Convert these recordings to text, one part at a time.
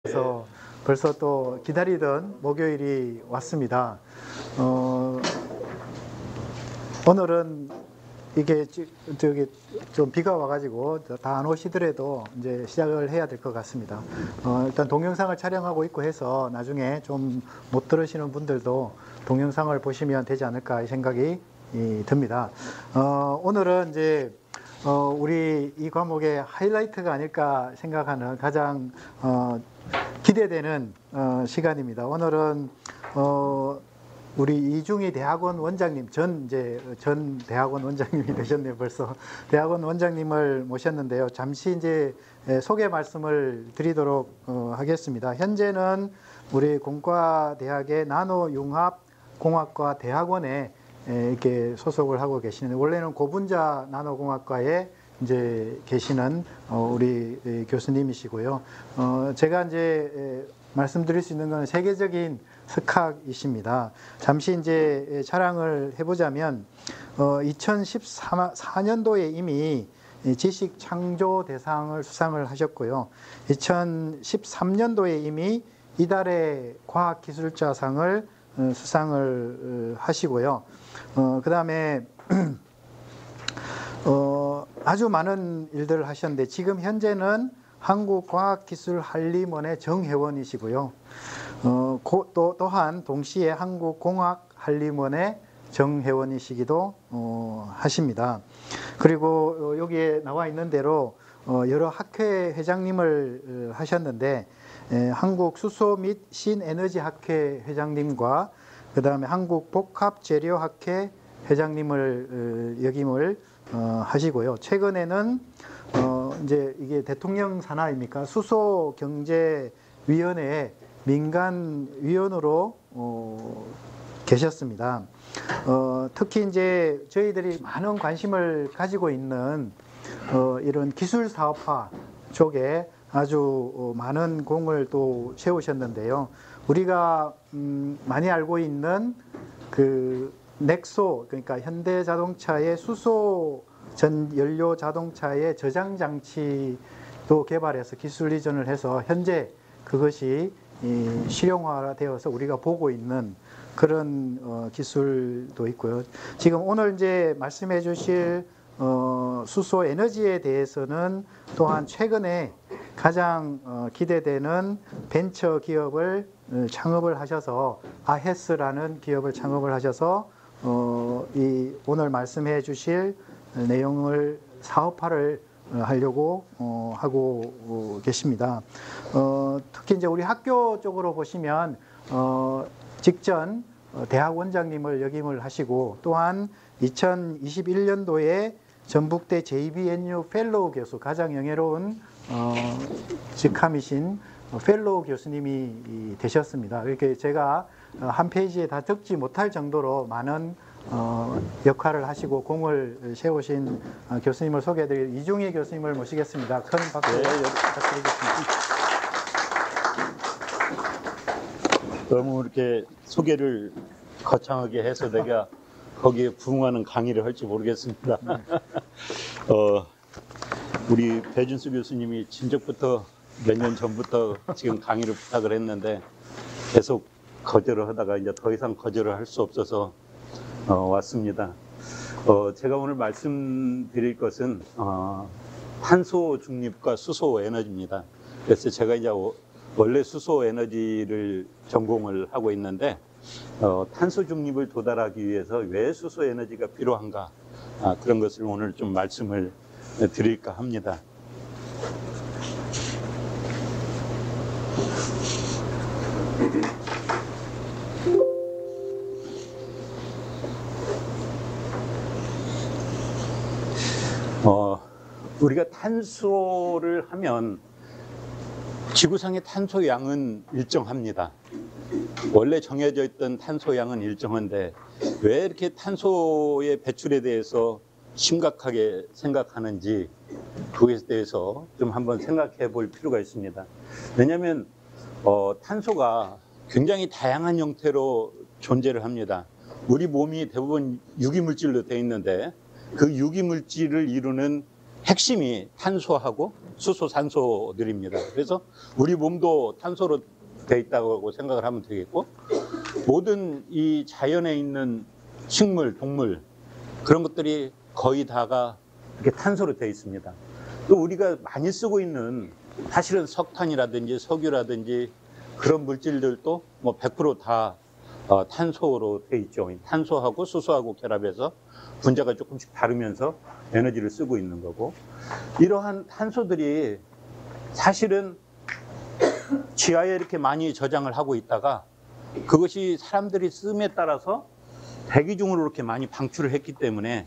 그래서 벌써 또 기다리던 목요일이 왔습니다. 오늘은 이게 저기 좀 비가 와가지고 다 안 오시더라도 이제 시작을 해야 될 것 같습니다. 일단 동영상을 촬영하고 있고 해서 나중에 좀 못 들으시는 분들도 동영상을 보시면 되지 않을까 이 생각이 듭니다. 오늘은 이제 우리 이 과목의 하이라이트가 아닐까 생각하는 가장 기대되는 시간입니다. 오늘은 우리 이중희 대학원 원장님, 전 대학원 원장님이 되셨네요, 벌써. 대학원 원장님을 모셨는데요. 잠시 이제 소개 말씀을 드리도록 하겠습니다. 현재는 우리 공과대학의 나노융합공학과 대학원에 이렇게 소속을 하고 계시는데, 원래는 고분자 나노공학과에 이제 계시는 우리 교수님이시고요. 제가 이제 말씀드릴 수 있는 건 세계적인 석학이십니다. 잠시 이제 자랑을 해보자면 2014년도에 이미 지식 창조 대상을 수상을 하셨고요. 2013년도에 이미 이달의 과학기술자상을 수상을 하시고요. 그 다음에 아주 많은 일들을 하셨는데 지금 현재는 한국과학기술한림원의 정회원이시고요. 또한 동시에 한국공학한림원의 정회원이시기도 하십니다. 그리고 여기에 나와 있는 대로 여러 학회 회장님을 하셨는데 한국수소 및 신에너지학회 회장님과 그 다음에 한국복합재료학회 회장님을 역임을 하시고요. 최근에는 이제 이게 대통령 산하입니까? 수소경제위원회 민간위원으로 계셨습니다. 특히 이제 저희들이 많은 관심을 가지고 있는 이런 기술 사업화 쪽에 아주 많은 공을 또 세우셨는데요. 우리가 많이 알고 있는 그 넥소, 그러니까 현대자동차의 수소 전 연료 자동차의 저장 장치도 개발해서 기술 이전을 해서 현재 그것이 실용화되어서 우리가 보고 있는 그런 기술도 있고요. 지금 오늘 이제 말씀해 주실 수소 에너지에 대해서는 또한 최근에 가장 기대되는 벤처 기업을 창업을 하셔서 아헤스라는 기업을 창업을 하셔서 이 오늘 말씀해 주실 내용을 사업화를 하려고 하고 계십니다. 특히 이제 우리 학교 쪽으로 보시면 직전 대학 원장님을 역임을 하시고 또한 2021년도에 전북대 JBNU 펠로우 교수, 가장 영예로운 직함이신 펠로우 교수님이 되셨습니다. 이렇게 제가 한 페이지에 다 적지 못할 정도로 많은 역할을 하시고 공을 세우신 교수님을 소개해드릴 이중희 교수님을 모시겠습니다. 큰 박수 부탁드리겠습니다. 너무 이렇게 소개를 거창하게 해서 내가 거기에 부응하는 강의를 할지 모르겠습니다. 우리 배준수 교수님이 진작부터 몇 년 전부터 지금 강의를 부탁을 했는데 계속 거절을 하다가 이제 더 이상 거절을 할 수 없어서 왔습니다. 제가 오늘 말씀드릴 것은 탄소 중립과 수소 에너지입니다. 그래서 제가 이제 원래 수소 에너지를 전공을 하고 있는데 탄소 중립을 도달하기 위해서 왜 수소 에너지가 필요한가 그런 것을 오늘 좀 말씀을 드릴까 합니다. 우리가 탄소를 하면 지구상의 탄소 양은 일정합니다. 원래 정해져 있던 탄소 양은 일정한데 왜 이렇게 탄소의 배출에 대해서 심각하게 생각하는지 그것에 대해서 좀 한번 생각해 볼 필요가 있습니다. 왜냐하면 탄소가 굉장히 다양한 형태로 존재를 합니다. 우리 몸이 대부분 유기물질로 되어 있는데 그 유기물질을 이루는 핵심이 탄소하고 수소, 산소들입니다. 그래서 우리 몸도 탄소로 돼 있다고 생각을 하면 되겠고, 모든 이 자연에 있는 식물, 동물, 그런 것들이 거의 다가 이렇게 탄소로 돼 있습니다. 또 우리가 많이 쓰고 있는 사실은 석탄이라든지 석유라든지 그런 물질들도 뭐 100%다 탄소로 돼 있죠. 탄소하고 수소하고 결합해서 분자가 조금씩 다르면서 에너지를 쓰고 있는 거고, 이러한 탄소들이 사실은 지하에 이렇게 많이 저장을 하고 있다가 그것이 사람들이 씀에 따라서 대기 중으로 이렇게 많이 방출을 했기 때문에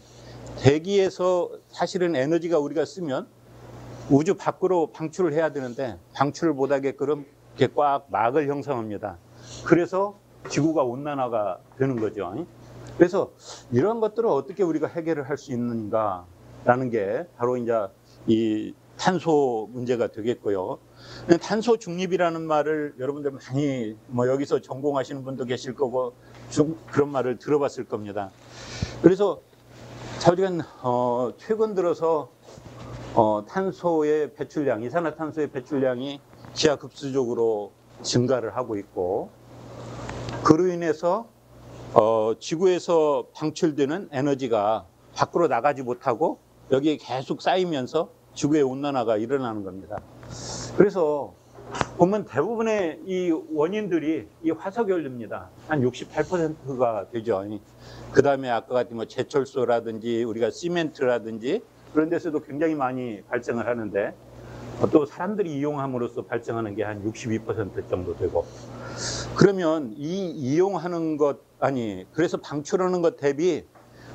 대기에서 사실은 에너지가 우리가 쓰면 우주 밖으로 방출을 해야 되는데 방출을 못하게끔 이렇게 꽉 막을 형성합니다. 그래서 지구가 온난화가 되는 거죠. 그래서 이런 것들을 어떻게 우리가 해결을 할 수 있는가라는 게 바로 이제 이 탄소 문제가 되겠고요. 탄소 중립이라는 말을 여러분들 많이 뭐 여기서 전공하시는 분도 계실 거고 그런 말을 들어봤을 겁니다. 그래서 우리가 최근 들어서 탄소의 배출량, 이산화탄소의 배출량이 기하급수적으로 증가를 하고 있고, 그로 인해서 지구에서 방출되는 에너지가 밖으로 나가지 못하고 여기에 계속 쌓이면서 지구의 온난화가 일어나는 겁니다. 그래서 보면 대부분의 이 원인들이 이 화석연료입니다. 한 68%가 되죠. 그 다음에 아까 같은 뭐 제철소라든지 우리가 시멘트라든지 그런 데서도 굉장히 많이 발생을 하는데, 또 사람들이 이용함으로써 발생하는 게 한 62% 정도 되고, 그러면 이 이용하는 것, 그래서 방출하는 것 대비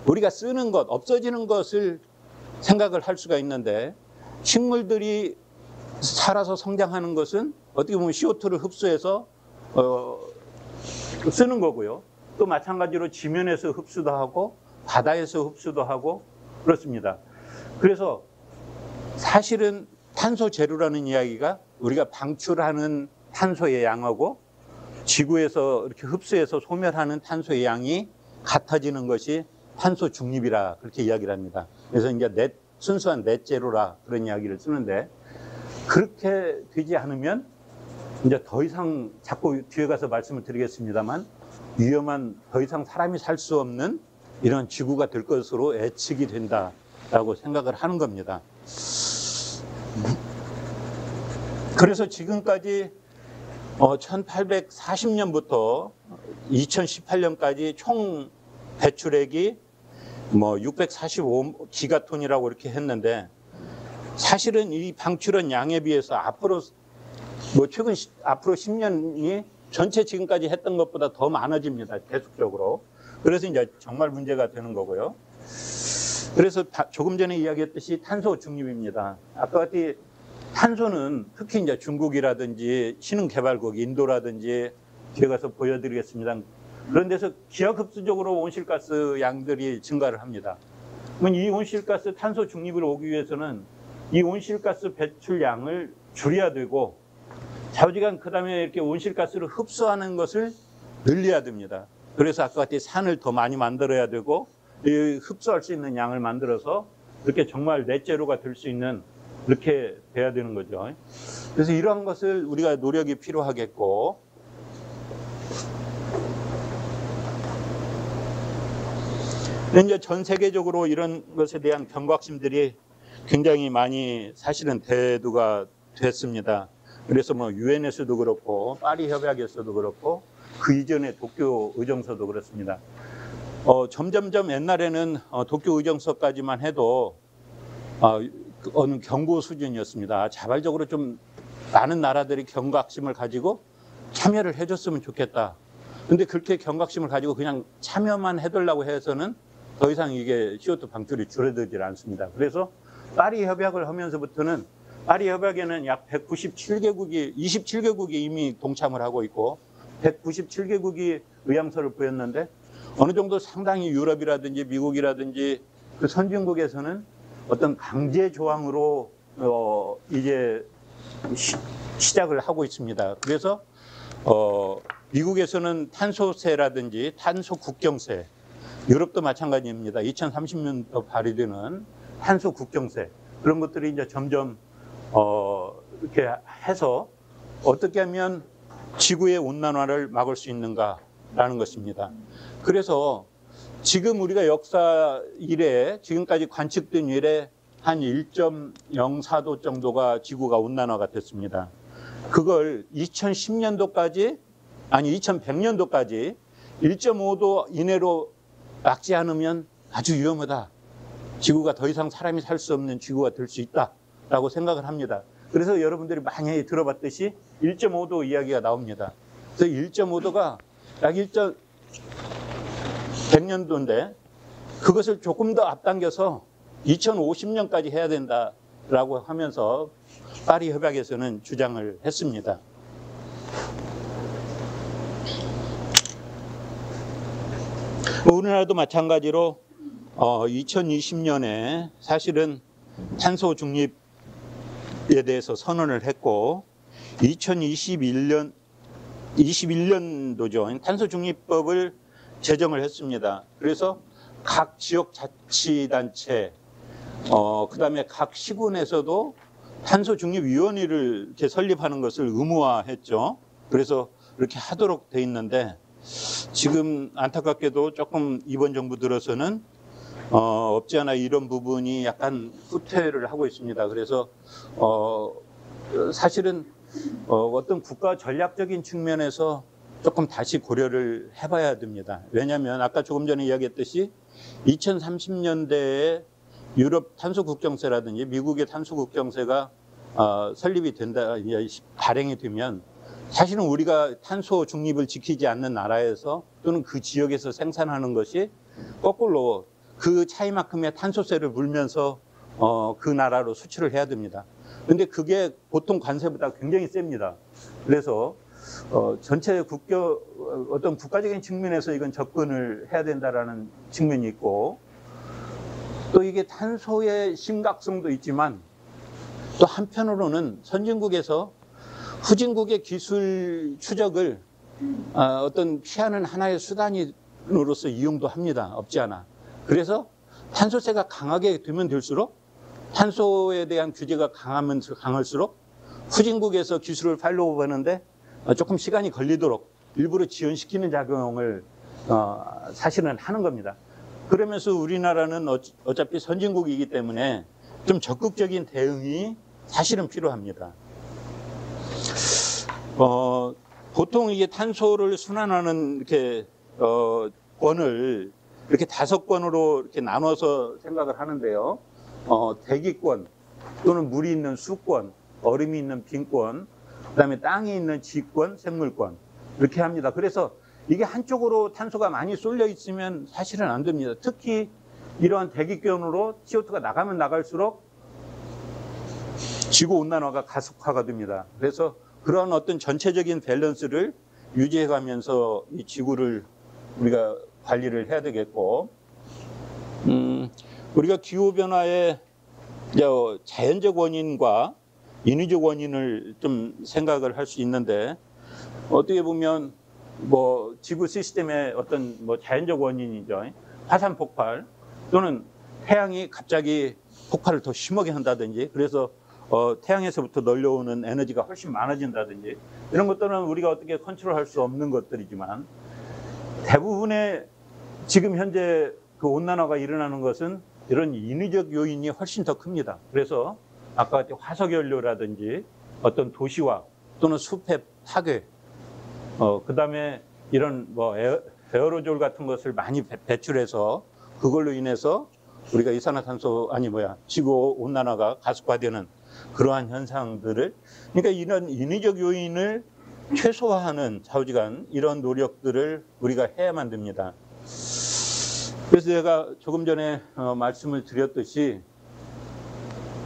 우리가 쓰는 것, 없어지는 것을 생각을 할 수가 있는데, 식물들이 살아서 성장하는 것은 어떻게 보면 CO2를 흡수해서 쓰는 거고요. 또 마찬가지로 지면에서 흡수도 하고 바다에서 흡수도 하고 그렇습니다. 그래서 사실은 탄소 제로라는 이야기가 우리가 방출하는 탄소의 양하고 지구에서 이렇게 흡수해서 소멸하는 탄소의 양이 같아지는 것이 탄소 중립이라 그렇게 이야기를 합니다. 그래서 이제 순수한 넷 제로라 그런 이야기를 쓰는데, 그렇게 되지 않으면 이제 더 이상 자꾸 뒤에 가서 말씀을 드리겠습니다만 위험한, 더 이상 사람이 살 수 없는 이런 지구가 될 것으로 예측이 된다라고 생각을 하는 겁니다. 그래서 지금까지 1840년부터 2018년까지 총 배출액이 뭐 645기가톤이라고 이렇게 했는데, 사실은 이 방출한 양에 비해서 앞으로 10년이 전체 지금까지 했던 것보다 더 많아집니다. 계속적으로. 그래서 이제 정말 문제가 되는 거고요. 그래서 조금 전에 이야기했듯이 탄소 중립입니다. 아까 같이 탄소는 특히 이제 중국이라든지 신흥개발국, 인도라든지 뒤에 가서 보여드리겠습니다. 그런 데서 기하급수적으로 온실가스 양들이 증가를 합니다. 그러면 이 온실가스 탄소 중립으로 오기 위해서는 이 온실가스 배출량을 줄여야 되고, 좌우지간 그 다음에 이렇게 온실가스를 흡수하는 것을 늘려야 됩니다. 그래서 아까 같이 산을 더 많이 만들어야 되고, 이 흡수할 수 있는 양을 만들어서 이렇게 정말 넷제로가 될 수 있는, 이렇게 돼야 되는 거죠. 그래서 이러한 것을 우리가 노력이 필요하겠고, 이제 전 세계적으로 이런 것에 대한 경각심들이 굉장히 많이 사실은 대두가 됐습니다. 그래서 뭐 유엔에서도 그렇고 파리 협약에서도 그렇고 그 이전에 도쿄 의정서도 그렇습니다. 점점점 옛날에는 도쿄 의정서까지만 해도 어느 경고 수준이었습니다. 자발적으로 좀 많은 나라들이 경각심을 가지고 참여를 해줬으면 좋겠다. 근데 그렇게 경각심을 가지고 그냥 참여만 해달라고 해서는 더 이상 이게 CO2 방출이 줄어들지 않습니다. 그래서 파리 협약을 하면서부터는, 파리 협약에는 약 197개국이, 27개국이 이미 동참을 하고 있고 197개국이 의향서를 보였는데, 어느 정도 상당히 유럽이라든지 미국이라든지 그 선진국에서는 어떤 강제 조항으로 이제 시작을 하고 있습니다. 그래서 미국에서는 탄소세라든지 탄소 국경세, 유럽도 마찬가지입니다. 2030년부터 발의되는 탄소 국경세, 그런 것들이 이제 점점 이렇게 해서 어떻게 하면 지구의 온난화를 막을 수 있는가라는 것입니다. 그래서 지금 우리가 역사 이래 지금까지 관측된 이래 한 1.04도 정도가 지구가 온난화가 됐습니다. 그걸 2010년도까지 아니 2100년도까지 1.5도 이내로 막지 않으면 아주 위험하다. 지구가 더 이상 사람이 살 수 없는 지구가 될 수 있다라고 생각을 합니다. 그래서 여러분들이 많이 들어봤듯이 1.5도 이야기가 나옵니다. 그래서 1.5도가 약 100년도인데 그것을 조금 더 앞당겨서 2050년까지 해야 된다라고 하면서 파리 협약에서는 주장을 했습니다. 우리나라도 마찬가지로 2020년에 사실은 탄소 중립에 대해서 선언을 했고 2021년도죠. 탄소 중립법을 제정을 했습니다. 그래서 각 지역자치단체 그다음에 각 시군에서도 탄소 중립 위원회를 이렇게 설립하는 것을 의무화했죠. 그래서 이렇게 하도록 돼 있는데 지금 안타깝게도 조금 이번 정부 들어서는 없지 않아 이런 부분이 약간 후퇴를 하고 있습니다. 그래서 사실은 어떤 국가 전략적인 측면에서 조금 다시 고려를 해봐야 됩니다. 왜냐하면 아까 조금 전에 이야기했듯이 2030년대에 유럽 탄소 국경세라든지 미국의 탄소 국경세가 설립이 된다, 발행이 되면 사실은 우리가 탄소 중립을 지키지 않는 나라에서 또는 그 지역에서 생산하는 것이 거꾸로 그 차이만큼의 탄소세를 물면서 그 나라로 수출을 해야 됩니다. 그런데 그게 보통 관세보다 굉장히 셉니다. 그래서 전체 어떤 국가적인 측면에서 이건 접근을 해야 된다라는 측면이 있고 또 이게 탄소의 심각성도 있지만 또 한편으로는 선진국에서 후진국의 기술 추적을 어떤 피하는 하나의 수단으로서 이용도 합니다. 없지 않아. 그래서 탄소세가 강하게 되면 될수록 탄소에 대한 규제가 강하면 강할수록 후진국에서 기술을 팔로우 하는데 조금 시간이 걸리도록 일부러 지연시키는 작용을 사실은 하는 겁니다. 그러면서 우리나라는 어차피 선진국이기 때문에 좀 적극적인 대응이 사실은 필요합니다. 보통 이게 탄소를 순환하는 이렇게 권을 이렇게 5권으로 이렇게 나눠서 생각을 하는데요. 대기권 또는 물이 있는 수권, 얼음이 있는 빈권, 그다음에 땅이 있는 지권, 생물권 이렇게 합니다. 그래서 이게 한쪽으로 탄소가 많이 쏠려 있으면 사실은 안 됩니다. 특히 이러한 대기권으로 CO2가 나가면 나갈수록 지구 온난화가 가속화가 됩니다. 그래서 그런 어떤 전체적인 밸런스를 유지해 가면서 이 지구를 우리가 관리를 해야 되겠고, 우리가 기후변화의 자연적 원인과 인위적 원인을 좀 생각을 할 수 있는데, 어떻게 보면 뭐 지구 시스템의 어떤 뭐 자연적 원인이죠. 화산 폭발 또는 태양이 갑자기 폭발을 더 심하게 한다든지, 그래서 태양에서부터 널려오는 에너지가 훨씬 많아진다든지, 이런 것들은 우리가 어떻게 컨트롤할 수 없는 것들이지만, 대부분의 지금 현재 그 온난화가 일어나는 것은 이런 인위적 요인이 훨씬 더 큽니다. 그래서 아까 같은 화석연료라든지 어떤 도시화 또는 숲의 파괴, 그 다음에 이런 뭐 에어로졸 같은 것을 많이 배출해서 그걸로 인해서 우리가 이산화탄소 지구 온난화가 가속화되는 그러한 현상들을, 그러니까 이런 인위적 요인을 최소화하는 좌우지간 이런 노력들을 우리가 해야만 됩니다. 그래서 제가 조금 전에 말씀을 드렸듯이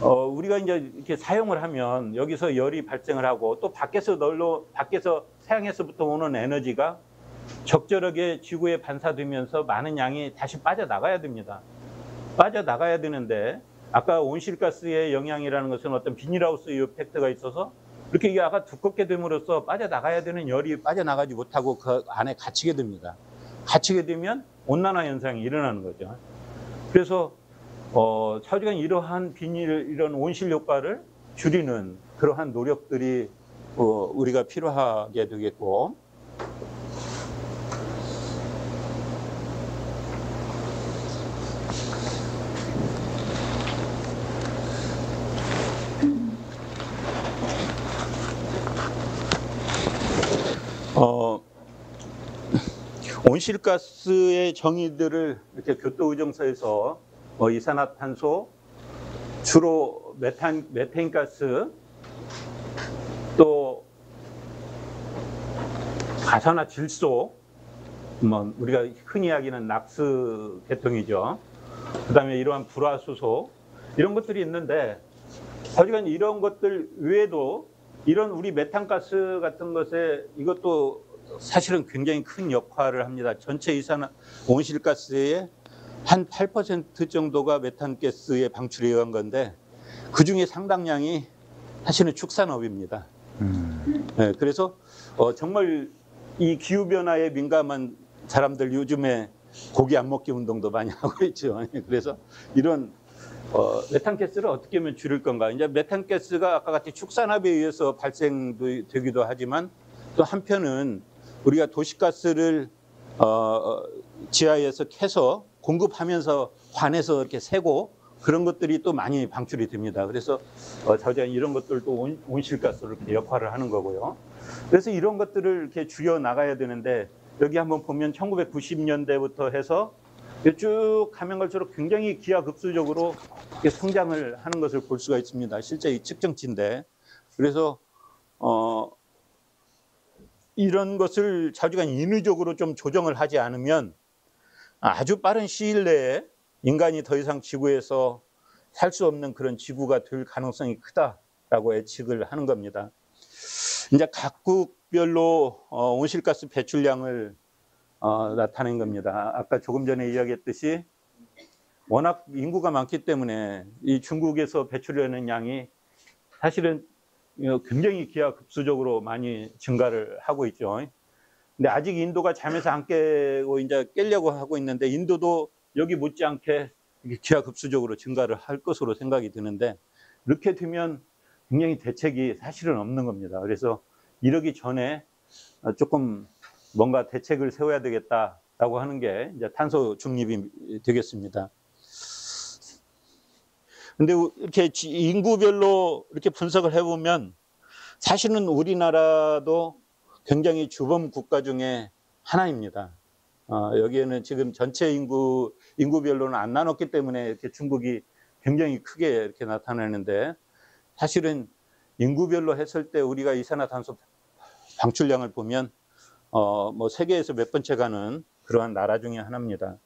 우리가 이제 이렇게 사용을 하면 여기서 열이 발생을 하고 또 밖에서 태양에서부터 오는 에너지가 적절하게 지구에 반사되면서 많은 양이 다시 빠져나가야 됩니다. 빠져나가야 되는데 아까 온실가스의 영향이라는 것은 어떤 비닐하우스 이펙트가 있어서 이렇게 이게 아까 두껍게 됨으로써 빠져나가야 되는 열이 빠져나가지 못하고 그 안에 갇히게 됩니다. 갇히게 되면 온난화 현상이 일어나는 거죠. 그래서 차후지간 이러한 비닐, 이런 온실 효과를 줄이는 그러한 노력들이 우리가 필요하게 되겠고, 온실가스의 정의들을 이렇게 교토의정서에서 이산화탄소, 주로 메탄가스, 또 가산화질소, 우리가 흔히 이야기하는 낙스 계통이죠. 그 다음에 이러한 불화수소, 이런 것들이 있는데, 하지만 이런 것들 외에도 이런 우리 메탄가스 같은 것에 이것도 사실은 굉장히 큰 역할을 합니다. 전체 온실가스의 한 8% 정도가 메탄가스의 방출에 의한 건데, 그 중에 상당량이 사실은 축산업입니다. 네, 그래서 정말 이 기후변화에 민감한 사람들 요즘에 고기 안 먹기 운동도 많이 하고 있죠. 그래서 이런 메탄가스를 어떻게 하면 줄일 건가. 이제 메탄가스가 아까 같이 축산업에 의해서 발생되기도 하지만, 또 한편은 우리가 도시가스를 지하에서 캐서 공급하면서 관에서 이렇게 새고 그런 것들이 또 많이 방출이 됩니다. 그래서 자주한 이런 것들도 온실가스로 이렇게 역할을 하는 거고요. 그래서 이런 것들을 이렇게 줄여 나가야 되는데, 여기 한번 보면 1990년대부터 해서 쭉 가면 갈수록 굉장히 기하급수적으로 성장을 하는 것을 볼 수가 있습니다. 실제 이 측정치인데, 그래서 이런 것을 자주간 인위적으로 좀 조정을 하지 않으면 아주 빠른 시일 내에 인간이 더 이상 지구에서 살 수 없는 그런 지구가 될 가능성이 크다라고 예측을 하는 겁니다. 이제 각국별로 온실가스 배출량을 나타낸 겁니다. 아까 조금 전에 이야기했듯이 워낙 인구가 많기 때문에 이 중국에서 배출하는 양이 사실은 굉장히 기하급수적으로 많이 증가를 하고 있죠. 근데 아직 인도가 잠에서 안 깨고 이제 깨려고 하고 있는데, 인도도 여기 못지않게 기하급수적으로 증가를 할 것으로 생각이 드는데, 이렇게 되면 굉장히 대책이 사실은 없는 겁니다. 그래서 이러기 전에 조금 뭔가 대책을 세워야 되겠다라고 하는 게 이제 탄소 중립이 되겠습니다. 근데 이렇게 인구별로 이렇게 분석을 해보면 사실은 우리나라도 굉장히 주범 국가 중에 하나입니다. 여기에는 지금 전체 인구별로는 안 나눴기 때문에 이렇게 중국이 굉장히 크게 이렇게 나타나는데, 사실은 인구별로 했을 때 우리가 이산화탄소 방출량을 보면 뭐 세계에서 몇 번째 가는 그러한 나라 중에 하나입니다.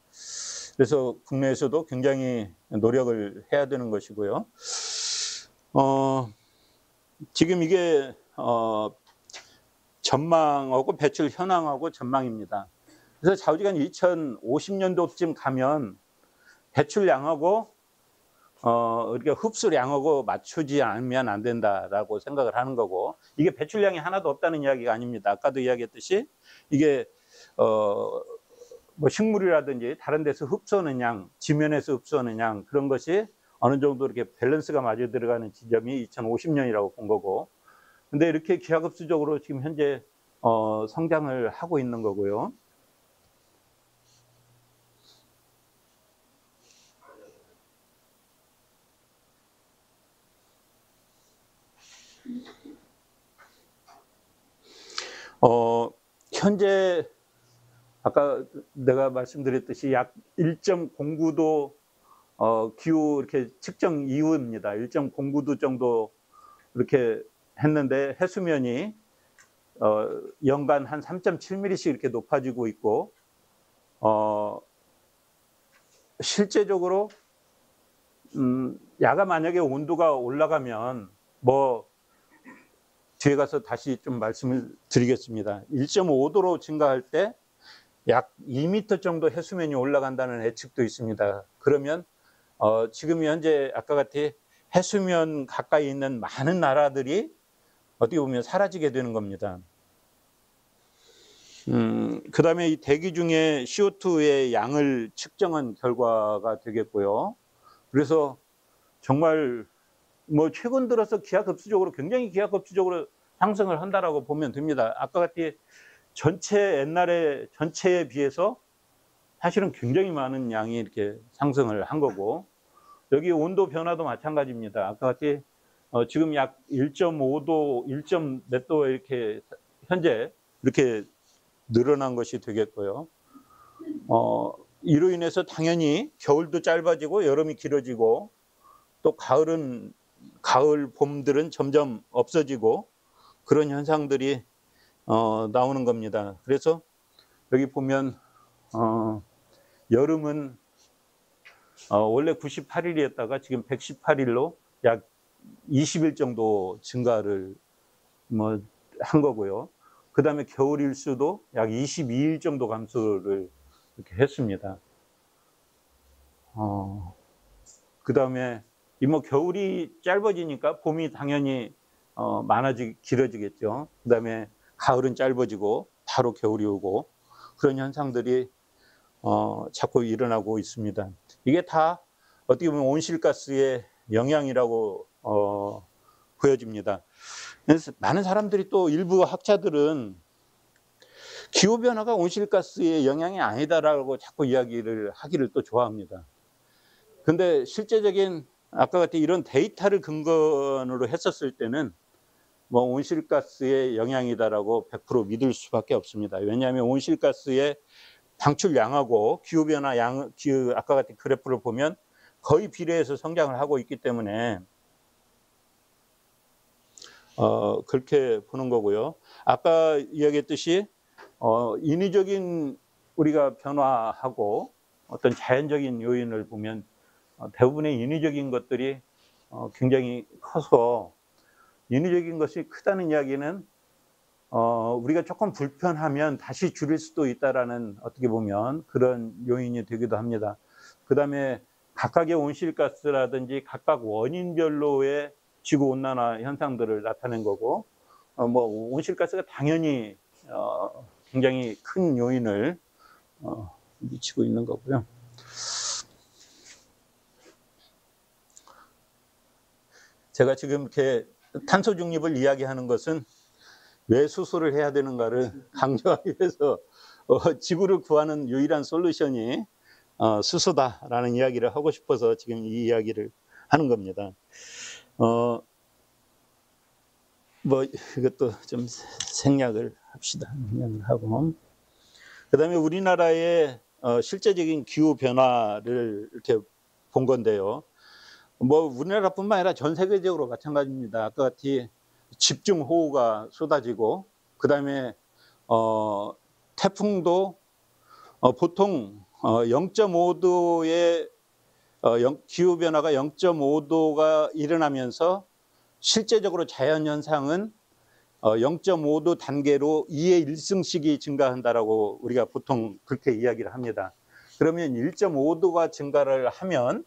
그래서 국내에서도 굉장히 노력을 해야 되는 것이고요. 지금 이게 전망하고 배출 현황하고 전망입니다. 그래서 좌우지간 2050년도쯤 가면 배출량하고 우리가 흡수량하고 맞추지 않으면 안 된다라고 생각을 하는 거고, 이게 배출량이 하나도 없다는 이야기가 아닙니다. 아까도 이야기했듯이 이게 뭐 식물이라든지 다른 데서 흡수하는 양, 지면에서 흡수하는 양, 그런 것이 어느 정도 이렇게 밸런스가 맞아 들어가는 지점이 2050년이라고 본 거고, 근데 이렇게 기하급수적으로 지금 현재 성장을 하고 있는 거고요. 현재 아까 내가 말씀드렸듯이 약 1.09도 기후 이렇게 측정 이후입니다. 1.09도 정도 이렇게 했는데, 해수면이 연간 한 3.7mm씩 이렇게 높아지고 있고, 실제적으로 야가 만약에 온도가 올라가면 뭐 뒤에 가서 다시 좀 말씀을 드리겠습니다. 1.5도로 증가할 때 약 2m 정도 해수면이 올라간다는 예측도 있습니다. 그러면 지금 현재 아까 같이 해수면 가까이 있는 많은 나라들이 어떻게 보면 사라지게 되는 겁니다. 그 다음에 이 대기 중에 CO2의 양을 측정한 결과가 되겠고요. 그래서 정말 뭐 최근 들어서 기하급수적으로, 굉장히 기하급수적으로 상승을 한다라고 보면 됩니다. 아까 같이 옛날에 전체에 비해서 사실은 굉장히 많은 양이 이렇게 상승을 한 거고, 여기 온도 변화도 마찬가지입니다. 아까 같이 지금 약 1.5도, 1점 몇 도 이렇게 현재 이렇게 늘어난 것이 되겠고요. 이로 인해서 당연히 겨울도 짧아지고 여름이 길어지고, 또 가을, 봄들은 점점 없어지고, 그런 현상들이 나오는 겁니다. 그래서 여기 보면 여름은 원래 98일이었다가 지금 118일로 약 20일 정도 증가를 한 거고요. 그 다음에 겨울 일수도 약 22일 정도 감소를 이렇게 했습니다. 그 다음에 겨울이 짧아지니까 봄이 당연히 길어지겠죠. 그 다음에 가을은 짧아지고 바로 겨울이 오고, 그런 현상들이 자꾸 일어나고 있습니다. 이게 다 어떻게 보면 온실가스의 영향이라고 보여집니다. 그래서 많은 사람들이, 또 일부 학자들은 기후변화가 온실가스의 영향이 아니다라고 자꾸 이야기를 하기를 또 좋아합니다. 근데 실제적인 아까 같은 이런 데이터를 근거로 했었을 때는 온실가스의 영향이다라고 100% 믿을 수밖에 없습니다. 왜냐하면 온실가스의 방출량하고 기후변화 아까 같은 그래프를 보면 거의 비례해서 성장을 하고 있기 때문에 그렇게 보는 거고요. 아까 이야기했듯이 인위적인 우리가 변화하고 어떤 자연적인 요인을 보면 대부분의 인위적인 것들이 굉장히 커서, 인위적인 것이 크다는 이야기는 우리가 조금 불편하면 다시 줄일 수도 있다라는, 어떻게 보면 그런 요인이 되기도 합니다. 그 다음에 각각의 온실가스라든지 각각 원인별로의 지구온난화 현상들을 나타낸 거고, 온실가스가 당연히 굉장히 큰 요인을 미치고 있는 거고요. 제가 지금 이렇게 탄소 중립을 이야기하는 것은 왜 수소를 해야 되는가를 강조하기 위해서 지구를 구하는 유일한 솔루션이 수소다라는 이야기를 하고 싶어서 지금 이 이야기를 하는 겁니다. 이것도 좀 생략을 합시다. 생략을 하고, 그 다음에 우리나라의 실제적인 기후 변화를 이렇게 본 건데요. 우리나라뿐만 아니라 전 세계적으로 마찬가지입니다. 아까 같이 집중호우가 쏟아지고, 그 다음에 태풍도 보통 0.5도의 기후변화가 0.5도가 일어나면서 실제적으로 자연현상은 0.5도 단계로 2의 1승씩이 증가한다라고 우리가 보통 그렇게 이야기를 합니다. 그러면 1.5도가 증가를 하면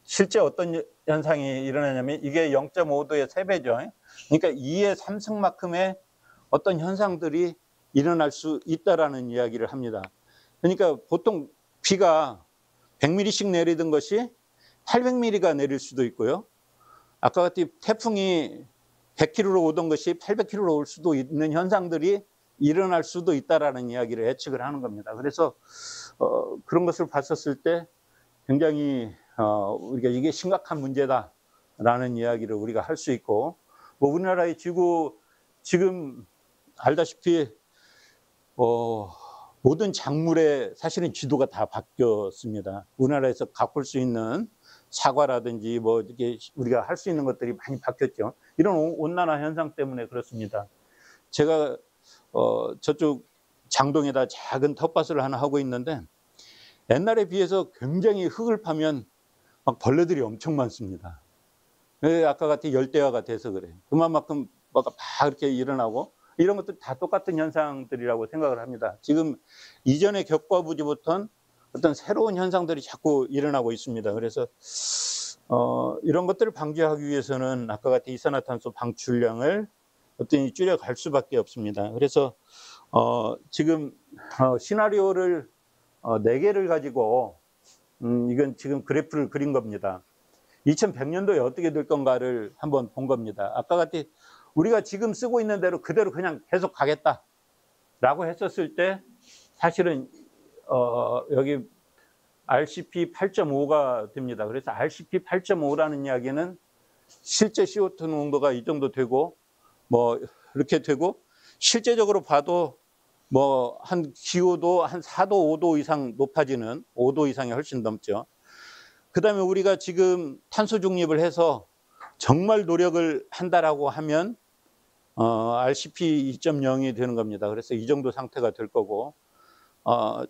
실제 어떤 현상이 일어나냐면, 이게 0.5도의 3배죠. 그러니까 2의 3승만큼의 어떤 현상들이 일어날 수 있다라는 이야기를 합니다. 그러니까 보통 비가 100mm씩 내리던 것이 800mm가 내릴 수도 있고요. 아까 같이 태풍이 100km로 오던 것이 800km로 올 수도 있는 현상들이 일어날 수도 있다라는 이야기를 예측을 하는 겁니다. 그래서 그런 것을 봤었을 때 굉장히 우리가 이게 심각한 문제다라는 이야기를 우리가 할 수 있고, 우리나라의 지구 지금 알다시피 모든 작물의 사실은 지도가 다 바뀌었습니다. 우리나라에서 가꿀 수 있는 사과라든지 이게 우리가 할 수 있는 것들이 많이 바뀌었죠. 이런 온난화 현상 때문에 그렇습니다. 제가 저쪽 장동에다 작은 텃밭을 하나 하고 있는데, 옛날에 비해서 굉장히 흙을 파면 막 벌레들이 엄청 많습니다. 아까 같이 열대야가 돼서 그래요. 그만큼 막 이렇게 일어나고, 이런 것들 다 똑같은 현상들이라고 생각을 합니다. 지금 이전에 겪어보지 못한 어떤 새로운 현상들이 자꾸 일어나고 있습니다. 그래서 이런 것들을 방지하기 위해서는 아까 같은 이산화탄소 방출량을 어떤 줄여갈 수밖에 없습니다. 그래서 지금 시나리오를 4개를 가지고 이건 지금 그래프를 그린 겁니다. 2100년도에 어떻게 될 건가를 한번 본 겁니다. 아까 같이 우리가 지금 쓰고 있는 대로 그대로 그냥 계속 가겠다라고 했었을 때 사실은 여기 RCP 8.5가 됩니다. 그래서 RCP 8.5라는 이야기는 실제 CO2 농도가 이 정도 되고 뭐 이렇게 되고 실제적으로 봐도 뭐 한 기후도 한 4도, 5도 이상 높아지는 5도 이상이 훨씬 넘죠. 그 다음에 우리가 지금 탄소 중립을 해서 정말 노력을 한다라고 하면 RCP 2.0이 되는 겁니다. 그래서 이 정도 상태가 될 거고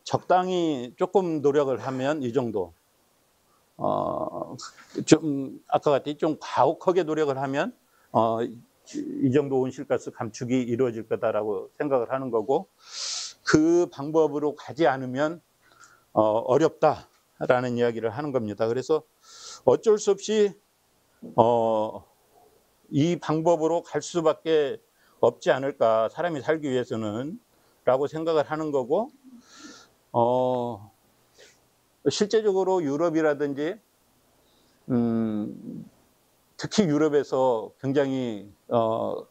적당히 조금 노력을 하면 이 정도 좀 아까 같이 좀 가혹하게 노력을 하면 이 정도 온실가스 감축이 이루어질 거다라고 생각을 하는 거고 그 방법으로 가지 않으면 어렵다라는 이야기를 하는 겁니다. 그래서 어쩔 수 없이 이 방법으로 갈 수밖에 없지 않을까 사람이 살기 위해서는 라고 생각을 하는 거고 실제적으로 유럽이라든지 특히 유럽에서 굉장히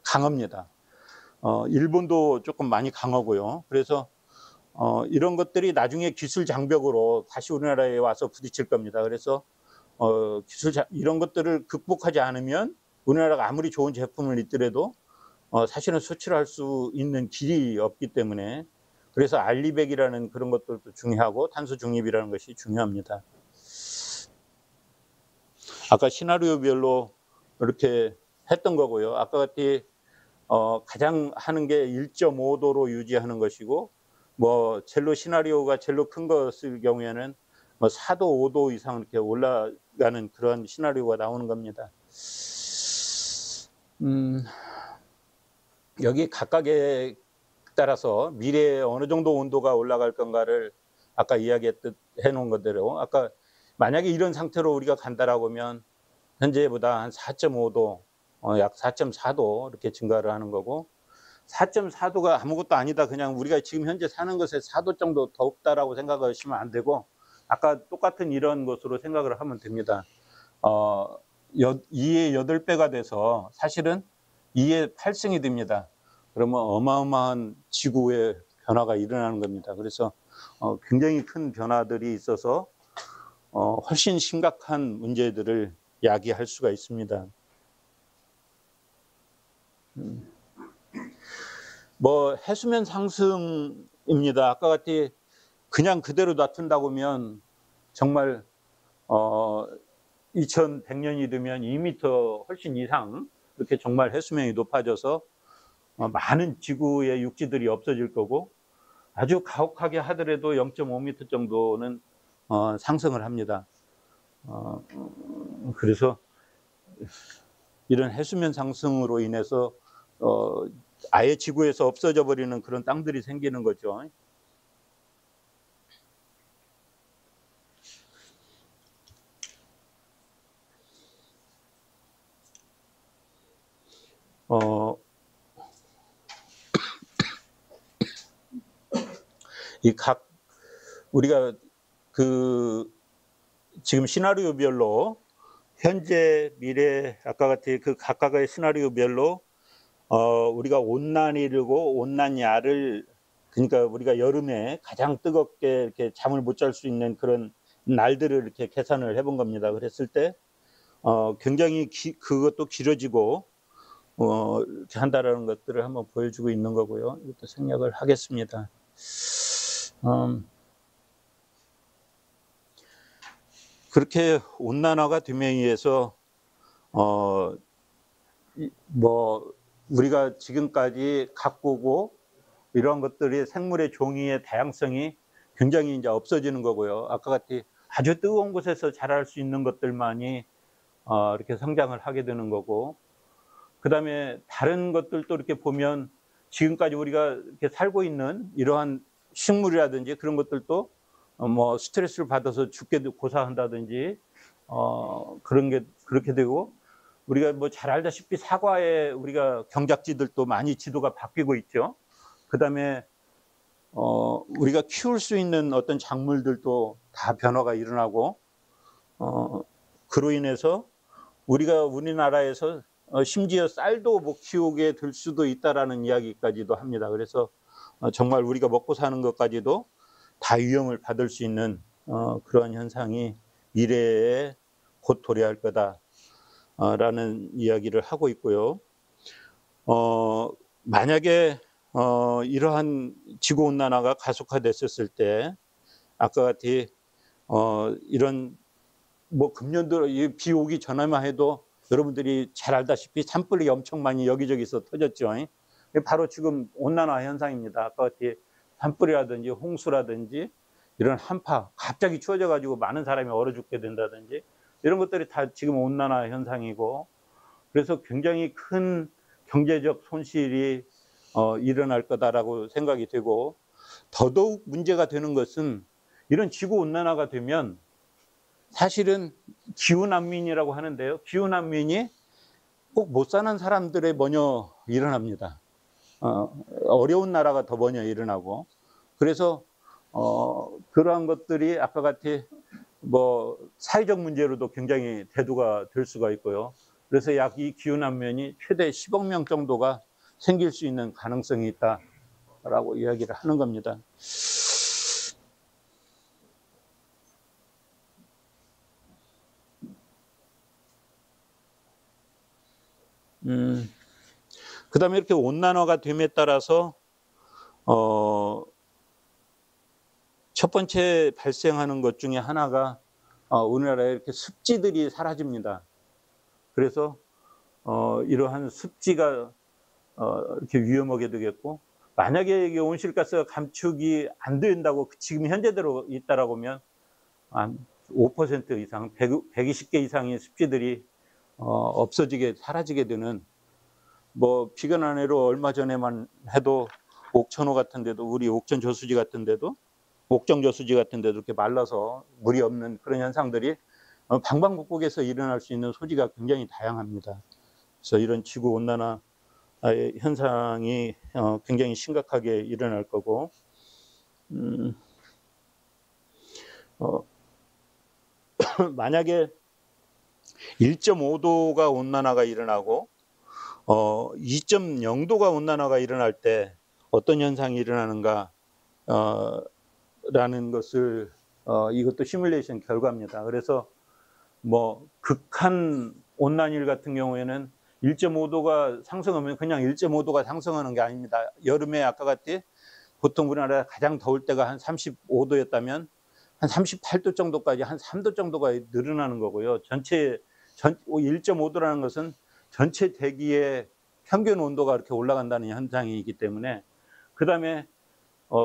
강합니다. 일본도 조금 많이 강하고요. 그래서 이런 것들이 나중에 기술 장벽으로 다시 우리나라에 와서 부딪힐 겁니다. 그래서 이런 것들을 극복하지 않으면 우리나라가 아무리 좋은 제품을 있더라도 사실은 수출할 수 있는 길이 없기 때문에 그래서 알리백이라는 그런 것들도 중요하고 탄소 중립이라는 것이 중요합니다. 아까 시나리오별로 이렇게 했던 거고요. 아까 같이 가장 하는 게 1.5도로 유지하는 것이고 뭐 젤로 시나리오가 젤로 큰 것일 경우에는 뭐 4도, 5도 이상 이렇게 올라가는 그런 시나리오가 나오는 겁니다. 여기 각각에 따라서 미래에 어느 정도 온도가 올라갈 건가를 아까 이야기해 놓은 것대로 아까 만약에 이런 상태로 우리가 간다라고 하면 현재보다 한 4.5도, 약 4.4도 이렇게 증가를 하는 거고 4.4도가 아무것도 아니다. 그냥 우리가 지금 현재 사는 것에 4도 정도 덥다라고 생각하시면 안 되고 아까 똑같은 이런 것으로 생각을 하면 됩니다. 2의 8배가 돼서 사실은 2의 8승이 됩니다. 그러면 어마어마한 지구의 변화가 일어나는 겁니다. 그래서 굉장히 큰 변화들이 있어서 훨씬 심각한 문제들을 야기할 수가 있습니다. 뭐 해수면 상승입니다. 아까 같이 그냥 그대로 놔둔다고 하면 정말 2100년이 되면 2m 훨씬 이상 이렇게 정말 해수면이 높아져서 많은 지구의 육지들이 없어질 거고 아주 가혹하게 하더라도 0.5m 정도는 상승을 합니다. 그래서 이런 해수면 상승으로 인해서 아예 지구에서 없어져 버리는 그런 땅들이 생기는 거죠. 우리가 지금 시나리오별로 현재, 미래, 아까 같이 그 각각의 시나리오별로 우리가 온난이 이르고 온난야를 그러니까 우리가 여름에 가장 뜨겁게 이렇게 잠을 못 잘 수 있는 그런 날들을 이렇게 계산을 해본 겁니다. 그랬을 때 굉장히 그것도 길어지고 이렇게 한다라는 것들을 한번 보여주고 있는 거고요. 이것도 생략을 하겠습니다. 그렇게 온난화가 됨에 의해서 뭐 우리가 지금까지 가꾸고 이런 것들이 생물의 종이의 다양성이 굉장히 이제 없어지는 거고요. 아까 같이 아주 뜨거운 곳에서 자랄 수 있는 것들만이 이렇게 성장을 하게 되는 거고, 그 다음에 다른 것들도 이렇게 보면 지금까지 우리가 이렇게 살고 있는 이러한 식물이라든지 그런 것들도 뭐 스트레스를 받아서 죽게 고사한다든지 그런 게 그렇게 되고, 우리가 뭐 잘 알다시피 사과에 우리가 경작지들도 많이 지도가 바뀌고 있죠. 그 다음에 우리가 키울 수 있는 어떤 작물들도 다 변화가 일어나고, 그로 인해서 우리나라에서 심지어 쌀도 못 키우게 될 수도 있다라는 이야기까지도 합니다. 그래서 정말 우리가 먹고 사는 것까지도 다 위험을 받을 수 있는 그런 현상이 미래에 곧 도래할 거다라는 이야기를 하고 있고요. 만약에 이러한 지구온난화가 가속화됐었을 때 아까 같이 이런 뭐 금년도 비 오기 전에만 해도 여러분들이 잘 알다시피 산불이 엄청 많이 여기저기서 터졌죠. 바로 지금 온난화 현상입니다. 아까 같이 산불이라든지 홍수라든지 이런 한파, 갑자기 추워져 가지고 많은 사람이 얼어 죽게 된다든지 이런 것들이 다 지금 온난화 현상이고, 그래서 굉장히 큰 경제적 손실이 일어날 거다라고 생각이 되고, 더더욱 문제가 되는 것은 이런 지구 온난화가 되면 사실은 기후난민이라고 하는데요. 기후난민이 꼭 못 사는 사람들의 먼저 일어납니다. 어려운 나라가 더 먼저 일어나고, 그래서 그러한 것들이 아까 같이 뭐 사회적 문제로도 굉장히 대두가 될 수가 있고요. 그래서 약 이 기후난민이 최대 10억 명 정도가 생길 수 있는 가능성이 있다라고 이야기를 하는 겁니다. 그 다음에 이렇게 온난화가 됨에 따라서 첫 번째 발생하는 것 중에 하나가 우리나라에 이렇게 습지들이 사라집니다. 그래서 이러한 습지가 이렇게 위험하게 되겠고, 만약에 이게 온실가스가 감축이 안 된다고 지금 현재대로 있다라고 하면 한 5% 이상, 120개 이상의 습지들이 없어지게 사라지게 되는, 뭐 비건 안해로 얼마 전에만 해도 옥천호 같은 데도, 우리 옥천 저수지 같은 데도, 옥정 저수지 같은 데도 이렇게 말라서 물이 없는 그런 현상들이 방방곡곡에서 일어날 수 있는 소지가 굉장히 다양합니다. 그래서 이런 지구 온난화 현상이 굉장히 심각하게 일어날 거고, 만약에 1.5도가 온난화가 일어나고 2.0도가 온난화가 일어날 때 어떤 현상이 일어나는가 라는 것을 이것도 시뮬레이션 결과입니다. 그래서 뭐 극한 온난일 같은 경우에는 1.5도가 상승하면 그냥 1.5도가 상승하는 게 아닙니다. 여름에 아까 같이 보통 우리나라 가장 더울 때가 한 35도였다면 한 38도 정도까지, 한 3도 정도가 늘어나는 거고요. 1.5도라는 것은 전체 대기의 평균 온도가 이렇게 올라간다는 현상이기 때문에, 그 다음에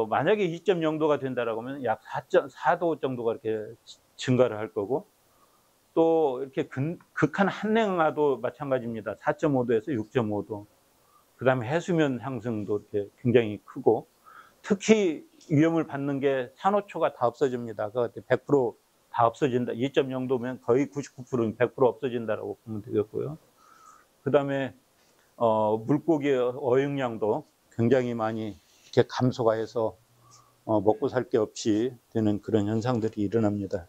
만약에 2.0도가 된다라고 하면 약 4.4도 정도가 이렇게 증가를 할 거고, 또 이렇게 극한 한랭화도 마찬가지입니다. 4.5도에서 6.5도. 그 다음에 해수면 상승도 이렇게 굉장히 크고, 특히 위험을 받는 게 산호초가 다 없어집니다. 그 100%다 없어진다. 2.0도면 거의 99%는 100% 없어진다라고 보면 되겠고요. 그 다음에 물고기의 어획량도 굉장히 많이 이렇게 감소가 해서 먹고 살 게 없이 되는 그런 현상들이 일어납니다.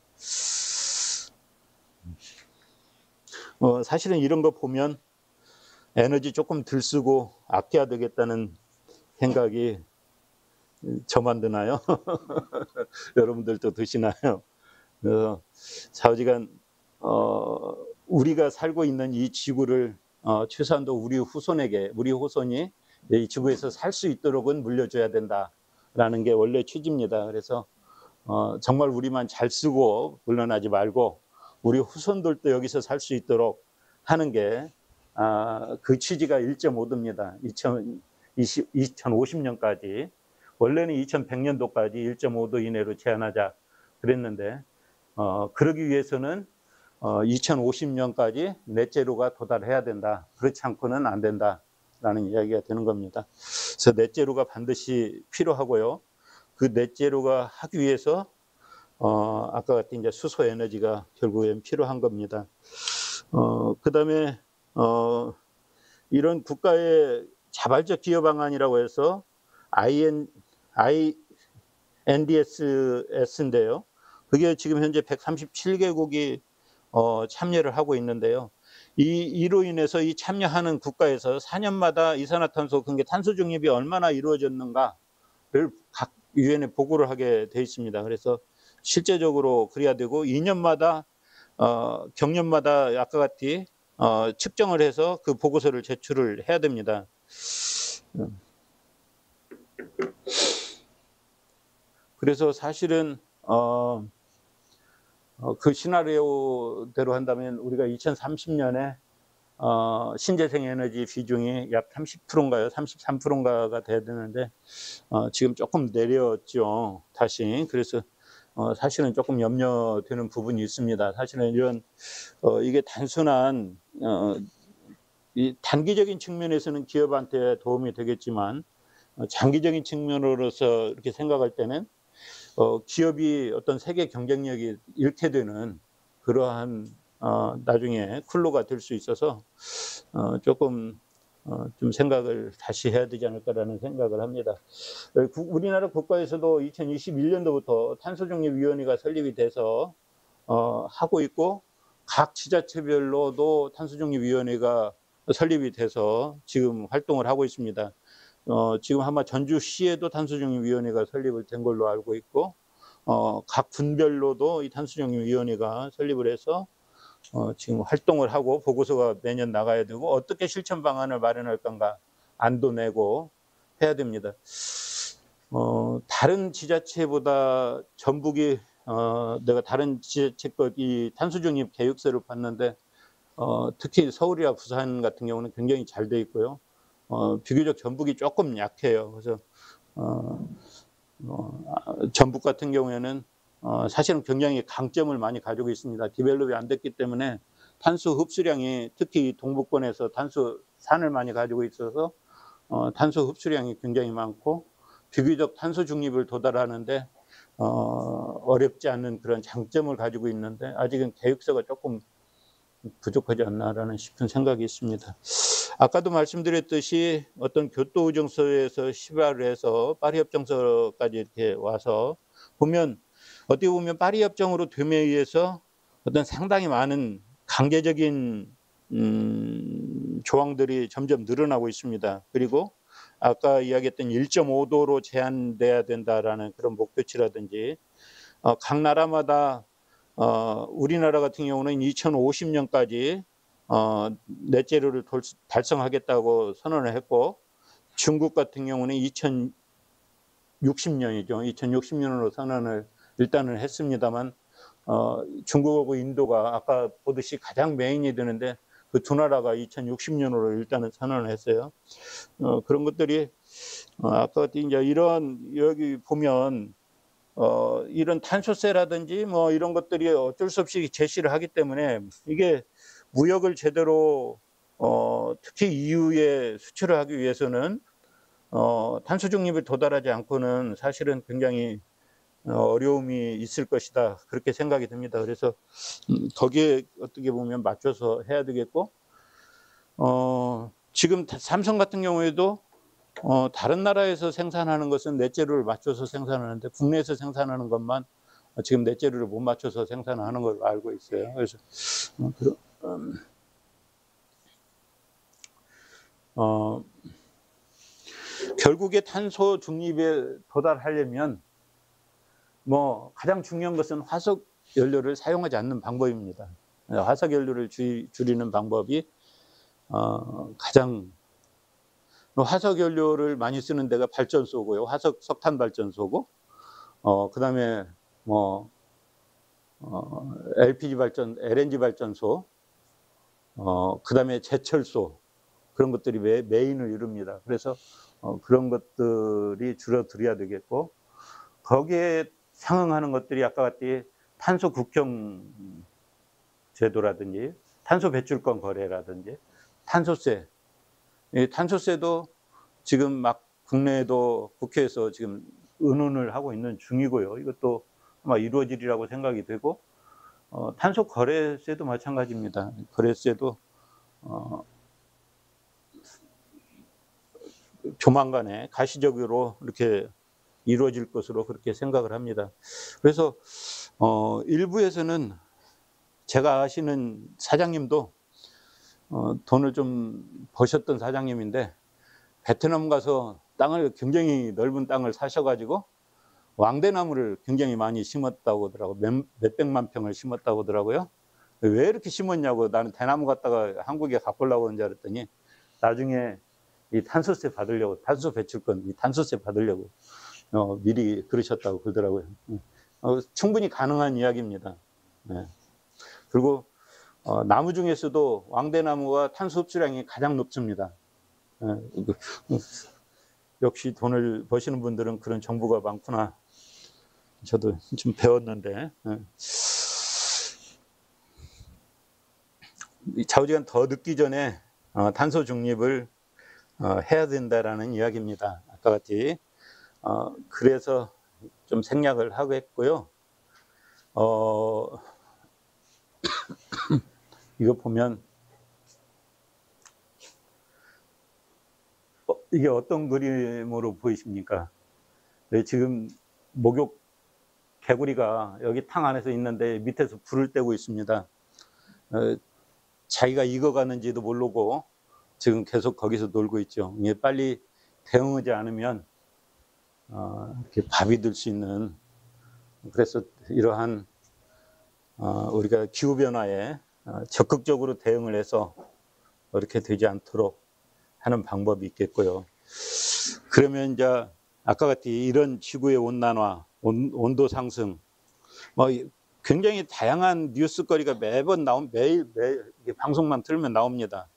사실은 이런 거 보면 에너지 조금 덜 쓰고 아껴야 되겠다는 생각이 저만 드나요? 여러분들도 드시나요? 그래서 좌우지간 우리가 살고 있는 이 지구를 최소한도 우리 후손이 이 지구에서 살 수 있도록은 물려줘야 된다라는 게 원래 취지입니다. 그래서 정말 우리만 잘 쓰고 물러나지 말고 우리 후손들도 여기서 살 수 있도록 하는 게 그 취지가 1.5도입니다. 2050년까지. 원래는 2100년도까지 1.5도 이내로 제한하자 그랬는데, 그러기 위해서는 2050년까지 넷제로가 도달해야 된다. 그렇지 않고는 안 된다라는 이야기가 되는 겁니다. 그래서 넷제로가 반드시 필요하고요. 그 넷제로가 하기 위해서 아까 같은 이제 수소 에너지가 결국엔 필요한 겁니다. 그다음에 이런 국가의 자발적 기여 방안이라고 해서 NDSS인데요. 그게 지금 현재 137개국이 참여를 하고 있는데요. 이로 인해서 이 참여하는 국가에서 4년마다 이산화탄소 근개 탄소 중립이 얼마나 이루어졌는가를 각 유엔에 보고를 하게 돼 있습니다. 그래서 실제적으로 그래야 되고 2년마다 경년마다 아까 같이 측정을 해서 그 보고서를 제출을 해야 됩니다. 그래서 사실은 그 시나리오대로 한다면 우리가 2030년에 신재생 에너지 비중이 약 30%인가요? 33%인가가 돼야 되는데 지금 조금 내렸죠. 다시. 그래서 사실은 조금 염려되는 부분이 있습니다. 사실은 이런 이게 단순한 이 단기적인 측면에서는 기업한테 도움이 되겠지만 장기적인 측면으로서 이렇게 생각할 때는 기업이 어떤 세계 경쟁력이 잃게 되는 그러한 나중에 쿨로가 될 수 있어서 조금 좀 생각을 다시 해야 되지 않을까라는 생각을 합니다. 우리나라 국가에서도 2021년도부터 탄소중립위원회가 설립이 돼서 하고 있고 각 지자체별로도 탄소중립위원회가 설립이 돼서 지금 활동을 하고 있습니다. 지금 아마 전주시에도 탄소중립위원회가 설립을 된 걸로 알고 있고 각 군별로도 이 탄소중립위원회가 설립을 해서 지금 활동을 하고 보고서가 매년 나가야 되고 어떻게 실천 방안을 마련할 건가 안도 내고 해야 됩니다. 다른 지자체보다 전북이 내가 다른 지자체 이 탄소중립 계획서를 봤는데 특히 서울이나 부산 같은 경우는 굉장히 잘 돼 있고요. 비교적 전북이 조금 약해요. 그래서 전북 같은 경우에는 사실은 굉장히 강점을 많이 가지고 있습니다. 디벨롭이 안 됐기 때문에 탄소 흡수량이 특히 동부권에서 탄소산을 많이 가지고 있어서 탄소 흡수량이 굉장히 많고 비교적 탄소 중립을 도달하는데 어렵지 않은 그런 장점을 가지고 있는데 아직은 계획서가 조금 부족하지 않나라는 싶은 생각이 있습니다. 아까도 말씀드렸듯이 어떤 교토의정서에서 시발을 해서 파리협정서까지 이렇게 와서 보면 어떻게 보면 파리협정으로 됨에 의해서 어떤 상당히 많은 강제적인 조항들이 점점 늘어나고 있습니다. 그리고 아까 이야기했던 1.5도로 제한돼야 된다라는 그런 목표치라든지 각 나라마다 우리나라 같은 경우는 2050년까지 넷제로를 달성하겠다고 선언을 했고 중국 같은 경우는 2060년이죠. 2060년으로 선언을 일단은 했습니다만 중국하고 인도가 아까 보듯이 가장 메인이 되는데 그 두 나라가 2060년으로 일단은 선언을 했어요. 그런 것들이 아까 이제 이런 여기 보면 이런 탄소세라든지 뭐 이런 것들이 어쩔 수 없이 제시를 하기 때문에 이게 무역을 제대로 특히 EU에 수출을 하기 위해서는 탄소 중립을 도달하지 않고는 사실은 굉장히 어려움이 있을 것이다 그렇게 생각이 듭니다. 그래서 거기에 어떻게 보면 맞춰서 해야 되겠고 지금 삼성 같은 경우에도 다른 나라에서 생산하는 것은 넷제로를 맞춰서 생산하는데 국내에서 생산하는 것만 지금 넷제로를 못 맞춰서 생산하는 걸로 알고 있어요. 그래서 결국에 탄소 중립에 도달하려면 뭐 가장 중요한 것은 화석 연료를 사용하지 않는 방법입니다. 화석 연료를 줄이는 방법이 가장 화석 연료를 많이 쓰는 데가 발전소고요. 화석 석탄 발전소고 그다음에 뭐 LPG 발전, LNG 발전소, 그다음에 제철소 그런 것들이 메인을 이룹니다. 그래서 그런 것들이 줄어들어야 되겠고 거기에 상응하는 것들이 아까 같이 탄소 국경 제도라든지 탄소 배출권 거래라든지 탄소세. 이 탄소세도 지금 막 국내에도 국회에서 지금 의논을 하고 있는 중이고요. 이것도 아마 이루어지리라고 생각이 되고 탄소 거래세도 마찬가지입니다. 거래세도 조만간에 가시적으로 이렇게 이루어질 것으로 그렇게 생각을 합니다. 그래서 일부에서는 제가 아시는 사장님도 돈을 좀 버셨던 사장님인데 베트남 가서 땅을 굉장히 넓은 땅을 사셔가지고 왕대나무를 굉장히 많이 심었다고 하더라고요. 몇백만 평을 심었다고 하더라고요. 왜 이렇게 심었냐고, 나는 대나무 갖다가 한국에 갖고 오려고 하는 줄 알았더니 나중에 이 탄소세 받으려고, 탄소 배출권, 이 탄소세 받으려고 미리 그러셨다고 그러더라고요. 충분히 가능한 이야기입니다. 네. 그리고 나무 중에서도 왕대나무가 탄소 흡수량이 가장 높습니다. 역시 돈을 버시는 분들은 그런 정보가 많구나. 저도 좀 배웠는데. 좌우지간 더 늦기 전에 탄소 중립을 해야 된다라는 이야기입니다. 아까 같이. 그래서 좀 생략을 하고 했고요. 이거 보면 이게 어떤 그림으로 보이십니까? 네, 지금 목욕 개구리가 여기 탕 안에서 있는데 밑에서 불을 떼고 있습니다. 자기가 익어가는지도 모르고 지금 계속 거기서 놀고 있죠. 이게 빨리 대응하지 않으면 이렇게 밥이 될 수 있는, 그래서 이러한 우리가 기후변화에 적극적으로 대응을 해서 이렇게 되지 않도록 하는 방법이 있겠고요. 그러면 이제 아까 같이 이런 지구의 온난화, 온도 상승, 굉장히 다양한 뉴스거리가 매번 매일 방송만 틀면 나옵니다.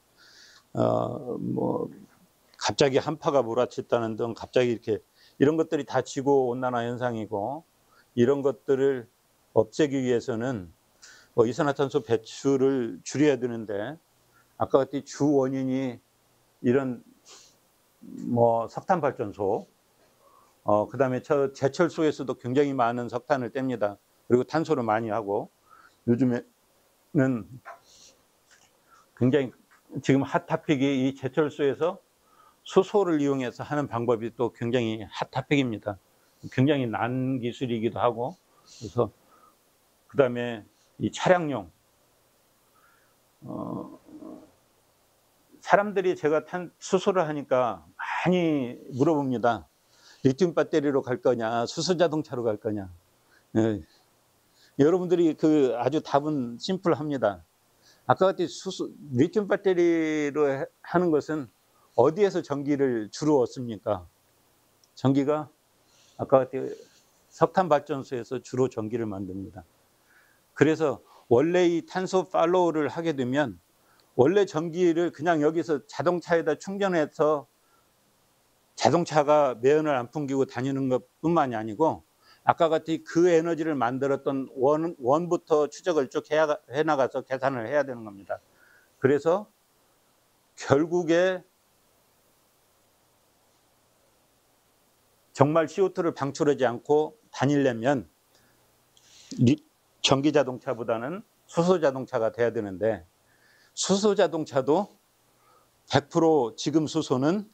갑자기 한파가 몰아쳤다는 등 갑자기 이렇게 이런 것들이 다 지구 온난화 현상이고, 이런 것들을 없애기 위해서는 이산화탄소 배출을 줄여야 되는데, 아까 같이 주 원인이 이런 석탄 발전소, 그다음에 제철소에서도 굉장히 많은 석탄을 뗍니다. 그리고 탄소를 많이 하고, 요즘에는 굉장히 지금 핫토픽이 이 제철소에서 수소를 이용해서 하는 방법이 또 굉장히 핫토픽입니다. 굉장히 난 기술이기도 하고, 그래서 그다음에 이 차량용, 사람들이 제가 수소를 하니까 많이 물어봅니다. 리튬 배터리로 갈 거냐, 수소 자동차로 갈 거냐. 여러분들이 아주 답은 심플합니다. 아까 같이 리튬 배터리로 하는 것은 어디에서 전기를 주로 얻습니까? 전기가 아까 같이 석탄 발전소에서 주로 전기를 만듭니다. 그래서 원래 이 탄소 팔로우를 하게 되면 원래 전기를 그냥 여기서 자동차에다 충전해서 자동차가 매연을 안 풍기고 다니는 것뿐만이 아니고, 아까 같이 그 에너지를 만들었던 원부터 추적을 쭉 해나가서 계산을 해야 되는 겁니다. 그래서 결국에 정말 CO2를 방출하지 않고 다니려면 전기 자동차보다는 수소 자동차가 돼야 되는데, 수소 자동차도 100% 지금 수소는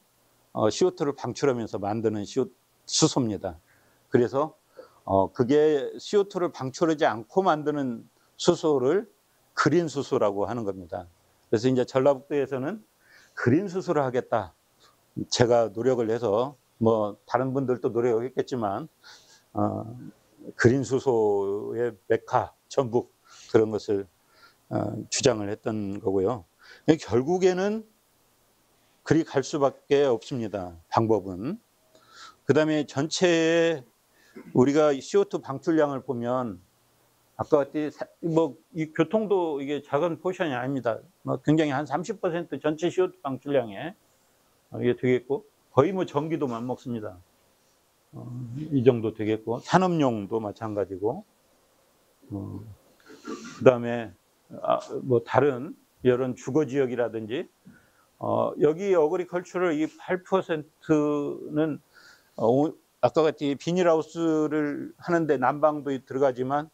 CO2를 방출하면서 만드는 수소입니다. 그래서 그게 CO2를 방출하지 않고 만드는 수소를 그린 수소라고 하는 겁니다. 그래서 이제 전라북도에서는 그린 수소를 하겠다. 제가 노력을 해서 다른 분들도 노력을 했겠지만 그린 수소의 메카, 전북, 그런 것을 주장을 했던 거고요. 결국에는 그리 갈 수밖에 없습니다. 방법은. 그 다음에 전체의 우리가 CO2 방출량을 보면 아까 같이 이 교통도 이게 작은 포션이 아닙니다. 굉장히 한 30% 전체 CO2 방출량에 이게 되겠고, 거의 전기도 맞먹습니다. 이 정도 되겠고, 산업용도 마찬가지고, 그 다음에 다른 이런 주거 지역이라든지, 여기 어그리컬처럴 이 8%는 아까 같이 비닐하우스를 하는데 난방도 들어가지만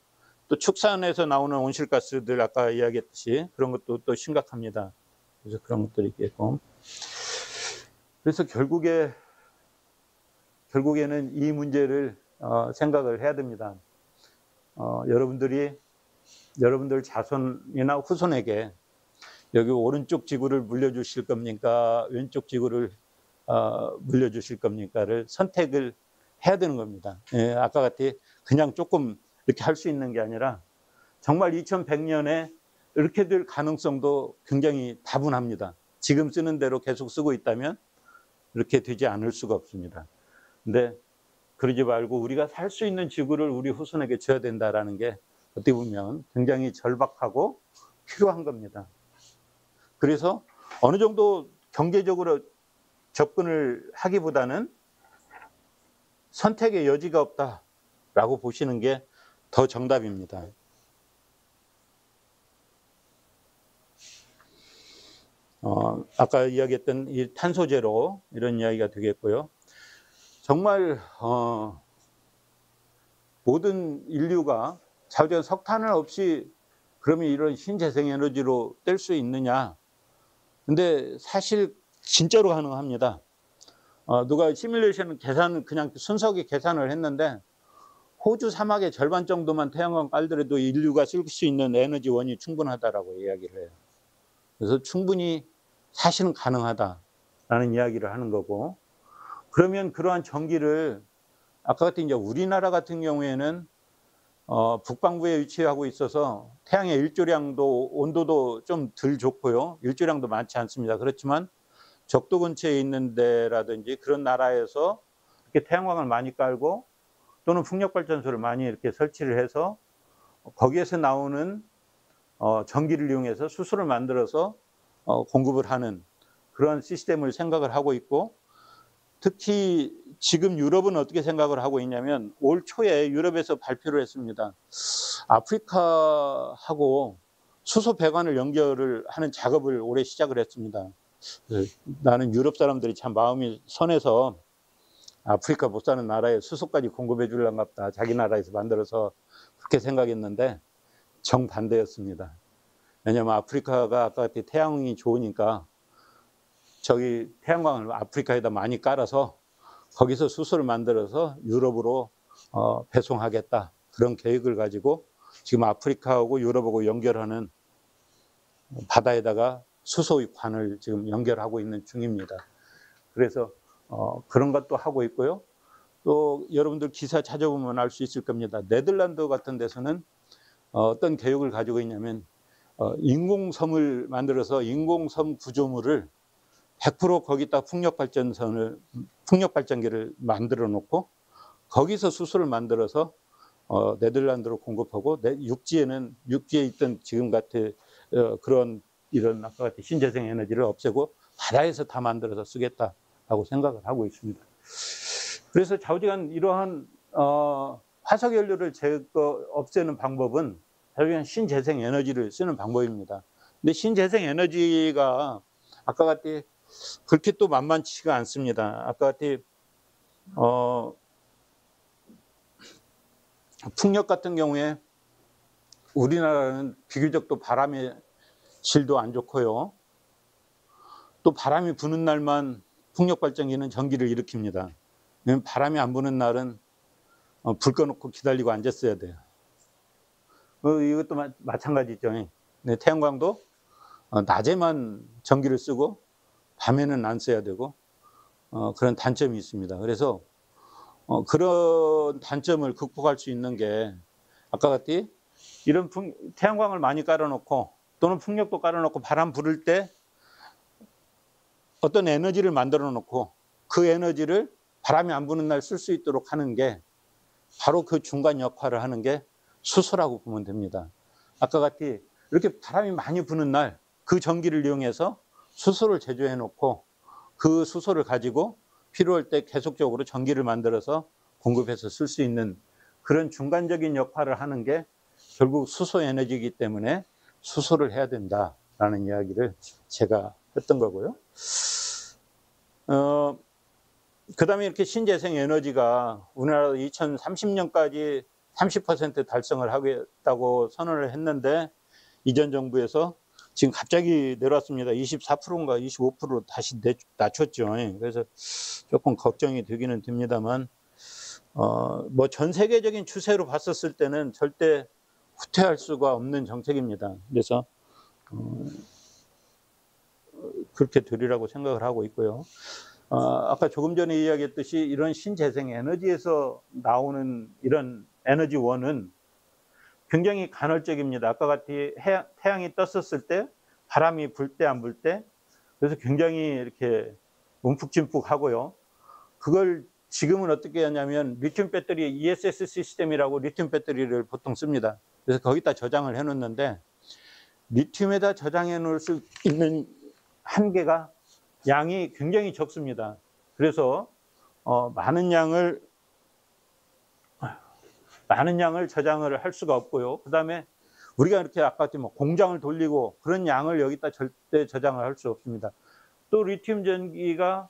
또 축산에서 나오는 온실가스들 아까 이야기했듯이 그런 것도 또 심각합니다. 그래서 그런 것들이 있겠고, 그래서 결국에 결국에는 이 문제를 생각을 해야 됩니다. 여러분들 자손이나 후손에게 여기 오른쪽 지구를 물려주실 겁니까? 왼쪽 지구를 물려주실 겁니까를 선택을 해야 되는 겁니다. 예, 아까 같이 그냥 조금 이렇게 할 수 있는 게 아니라 정말 2100년에 이렇게 될 가능성도 굉장히 다분합니다. 지금 쓰는 대로 계속 쓰고 있다면 이렇게 되지 않을 수가 없습니다. 근데 그러지 말고 우리가 살 수 있는 지구를 우리 후손에게 줘야 된다라는 게 어떻게 보면 굉장히 절박하고 필요한 겁니다. 그래서 어느 정도 경제적으로 접근을 하기보다는 선택의 여지가 없다라고 보시는 게 더 정답입니다. 아까 이야기했던 이 탄소 제로 이런 이야기가 되겠고요. 정말 모든 인류가 자주한 석탄을 없이 그러면 이런 신재생 에너지로 뗄 수 있느냐? 근데 사실 진짜로 가능합니다. 누가 시뮬레이션 계산 그냥 순수하게 계산을 했는데 호주 사막의 절반 정도만 태양광 깔더라도 인류가 쓸 수 있는 에너지원이 충분하다라고 이야기를 해요. 그래서 충분히 사실은 가능하다라는 이야기를 하는 거고, 그러면 그러한 전기를 아까 같은 이제 우리나라 같은 경우에는 북반구에 위치하고 있어서 태양의 일조량도 온도도 좀 덜 좋고요. 일조량도 많지 않습니다. 그렇지만 적도 근처에 있는 데라든지 그런 나라에서 이렇게 태양광을 많이 깔고 또는 풍력발전소를 많이 이렇게 설치를 해서 거기에서 나오는 전기를 이용해서 수소를 만들어서 공급을 하는 그런 시스템을 생각을 하고 있고, 특히 지금 유럽은 어떻게 생각을 하고 있냐면 올 초에 유럽에서 발표를 했습니다. 아프리카하고 수소 배관을 연결을 하는 작업을 올해 시작을 했습니다. 나는 유럽 사람들이 참 마음이 선해서 아프리카 못 사는 나라에 수소까지 공급해 주려나 보다 자기 나라에서 만들어서 그렇게 생각했는데 정반대였습니다. 왜냐하면 아프리카가 아까 같이 태양이 좋으니까 저기 태양광을 아프리카에다 많이 깔아서 거기서 수소를 만들어서 유럽으로 배송하겠다, 그런 계획을 가지고 지금 아프리카하고 유럽하고 연결하는 바다에다가 수소관을 지금 연결하고 있는 중입니다. 그래서 그런 것도 하고 있고요. 또 여러분들 기사 찾아보면 알 수 있을 겁니다. 네덜란드 같은 데서는 어떤 계획을 가지고 있냐면 인공섬을 만들어서 인공섬 구조물을 100% 거기다 풍력발전기를 만들어 놓고 거기서 수소를 만들어서 네덜란드로 공급하고, 육지에 있던 지금 같은 그런 이런 아까 같은 신재생 에너지를 없애고 바다에서 다 만들어서 쓰겠다라고 생각을 하고 있습니다. 그래서 좌우지간 이러한 화석 연료를 없애는 방법은 결국엔 신재생 에너지를 쓰는 방법입니다. 근데 신재생 에너지가 아까 같이 그렇게 또 만만치가 않습니다. 아까 같이 풍력 같은 경우에 우리나라는 비교적 또 바람의 질도 안 좋고요. 또 바람이 부는 날만 풍력 발전기는 전기를 일으킵니다. 왜냐면 바람이 안 부는 날은 불 꺼놓고 기다리고 앉았어야 돼요. 이것도 마찬가지죠. 네, 태양광도 낮에만 전기를 쓰고 밤에는 안 써야 되고 그런 단점이 있습니다. 그래서 그런 단점을 극복할 수 있는 게 아까 같이 이런 태양광을 많이 깔아놓고 또는 풍력도 깔아놓고 바람 부를 때 어떤 에너지를 만들어 놓고 그 에너지를 바람이 안 부는 날 쓸 수 있도록 하는 게 바로 그 중간 역할을 하는 게 수소라고 보면 됩니다. 아까 같이 이렇게 바람이 많이 부는 날 그 전기를 이용해서 수소를 제조해 놓고 그 수소를 가지고 필요할 때 계속적으로 전기를 만들어서 공급해서 쓸 수 있는 그런 중간적인 역할을 하는 게 결국 수소 에너지이기 때문에 수소를 해야 된다라는 이야기를 제가 했던 거고요. 그 다음에 이렇게 신재생 에너지가 우리나라 2030년까지 30% 달성을 하겠다고 선언을 했는데 이전 정부에서 지금 갑자기 내려왔습니다. 24%인가 25%로 다시 낮췄죠. 그래서 조금 걱정이 되기는 됩니다만, 뭐 전 세계적인 추세로 봤었을 때는 절대 후퇴할 수가 없는 정책입니다. 그래서 그렇게 되리라고 생각을 하고 있고요. 아까 조금 전에 이야기했듯이 이런 신재생 에너지에서 나오는 이런 에너지원은 굉장히 간헐적입니다. 아까 같이 태양이 떴었을 때, 바람이 불 때 안 불 때, 그래서 굉장히 이렇게 움푹짐푹 하고요. 그걸 지금은 어떻게 하냐면 리튬 배터리 ESS 시스템이라고 리튬 배터리를 보통 씁니다. 그래서 거기다 저장을 해 놓는데, 리튬에다 저장해 놓을 수 있는 한계가 양이 굉장히 적습니다. 그래서 많은 양을 저장을 할 수가 없고요. 그 다음에 우리가 이렇게 아까 뭐 공장을 돌리고 그런 양을 여기다 절대 저장을 할 수 없습니다. 또 리튬 전기가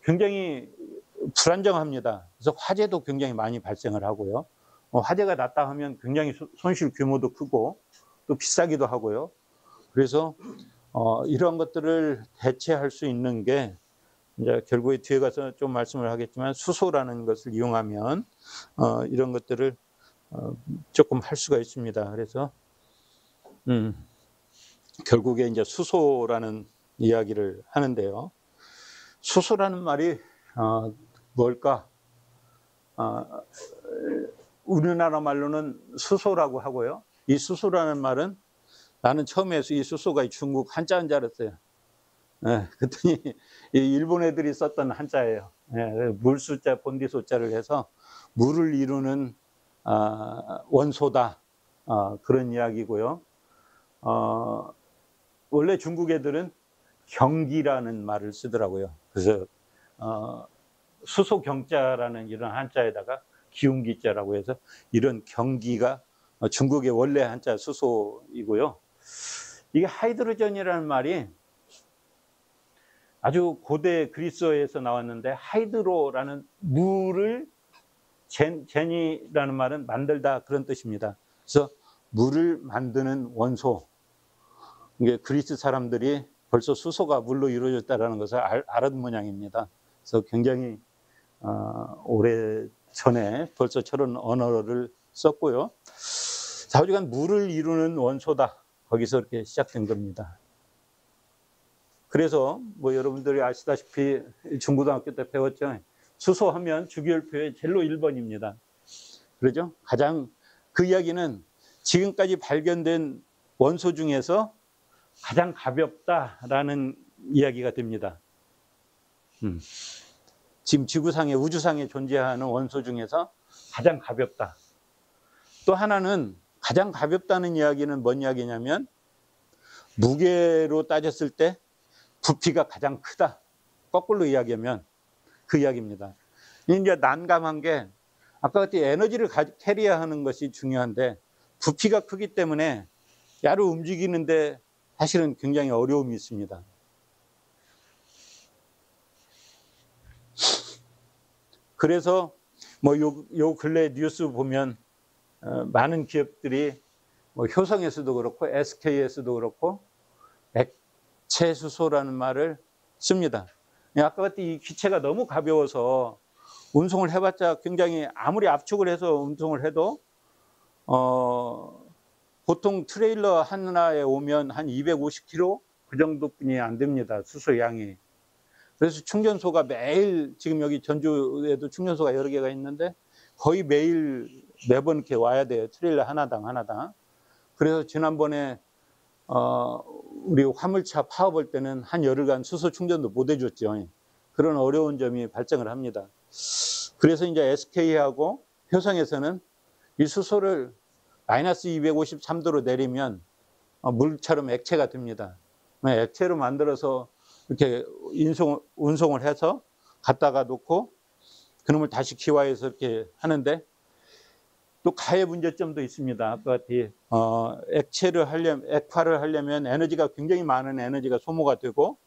굉장히 불안정합니다. 그래서 화재도 굉장히 많이 발생을 하고요. 화재가 났다 하면 굉장히 손실 규모도 크고 또 비싸기도 하고요. 그래서 이런 것들을 대체할 수 있는 게 이제 결국에 뒤에 가서 좀 말씀을 하겠지만 수소라는 것을 이용하면 이런 것들을 조금 할 수가 있습니다. 그래서 결국에 이제 수소라는 이야기를 하는데요. 수소라는 말이 뭘까? 우리나라 말로는 수소라고 하고요. 이 수소라는 말은 나는 처음에 이 수소가 중국 한자인 줄 알았어요. 그랬더니 일본 애들이 썼던 한자예요. 물수자, 본디소자를 해서 물을 이루는 원소다. 그런 이야기고요. 원래 중국 애들은 경기라는 말을 쓰더라고요. 그래서 수소 경자라는 이런 한자에다가 기운기자라고 해서 이런 경기가 중국의 원래 한자 수소이고요. 이게 하이드로전이라는 말이 아주 고대 그리스어에서 나왔는데, 하이드로라는 물을, 제니라는 말은 만들다 그런 뜻입니다. 그래서 물을 만드는 원소. 이게 그리스 사람들이 벌써 수소가 물로 이루어졌다는 것을 알은 모양입니다. 그래서 굉장히 오래 전에 벌써 저런 언어를 썼고요. 좌우지간 물을 이루는 원소다. 거기서 이렇게 시작된 겁니다. 그래서 뭐 여러분들이 아시다시피 중고등학교 때 배웠죠. 수소하면 주기율표의 젤로 1번입니다. 그러죠? 가장 그 이야기는 지금까지 발견된 원소 중에서 가장 가볍다라는 이야기가 됩니다. 지금 지구상에, 우주상에 존재하는 원소 중에서 가장 가볍다. 또 하나는 가장 가볍다는 이야기는 뭔 이야기냐면 무게로 따졌을 때 부피가 가장 크다. 거꾸로 이야기하면 그 이야기입니다. 이제 난감한 게 아까 같이 에너지를 캐리하는 것이 중요한데 부피가 크기 때문에 야로 움직이는데 사실은 굉장히 어려움이 있습니다. 그래서 뭐 요 근래 뉴스 보면 많은 기업들이 뭐 효성에서도 그렇고 SK에서도 그렇고 액체수소라는 말을 씁니다. 아까 같이 이 기체가 너무 가벼워서 운송을 해봤자 굉장히 아무리 압축을 해서 운송을 해도 보통 트레일러 하나에 오면 한 250kg 그 정도뿐이 안 됩니다. 수소 양이. 그래서 충전소가 매일, 지금 여기 전주에도 충전소가 여러 개가 있는데 거의 매번 이렇게 와야 돼요. 트레일러 하나당. 그래서 지난번에 우리 화물차 파업할 때는 한 열흘간 수소 충전도 못 해줬죠. 그런 어려운 점이 발생을 합니다. 그래서 이제 SK하고 효성에서는 이 수소를 마이너스 253도로 내리면 물처럼 액체가 됩니다. 액체로 만들어서 이렇게 운송을 해서 갖다가 놓고 그놈을 다시 기화해서 이렇게 하는데 또 가해 문제점도 있습니다. 아까 같이 액화를 하려면 에너지가 굉장히 많은 에너지가 소모가 되고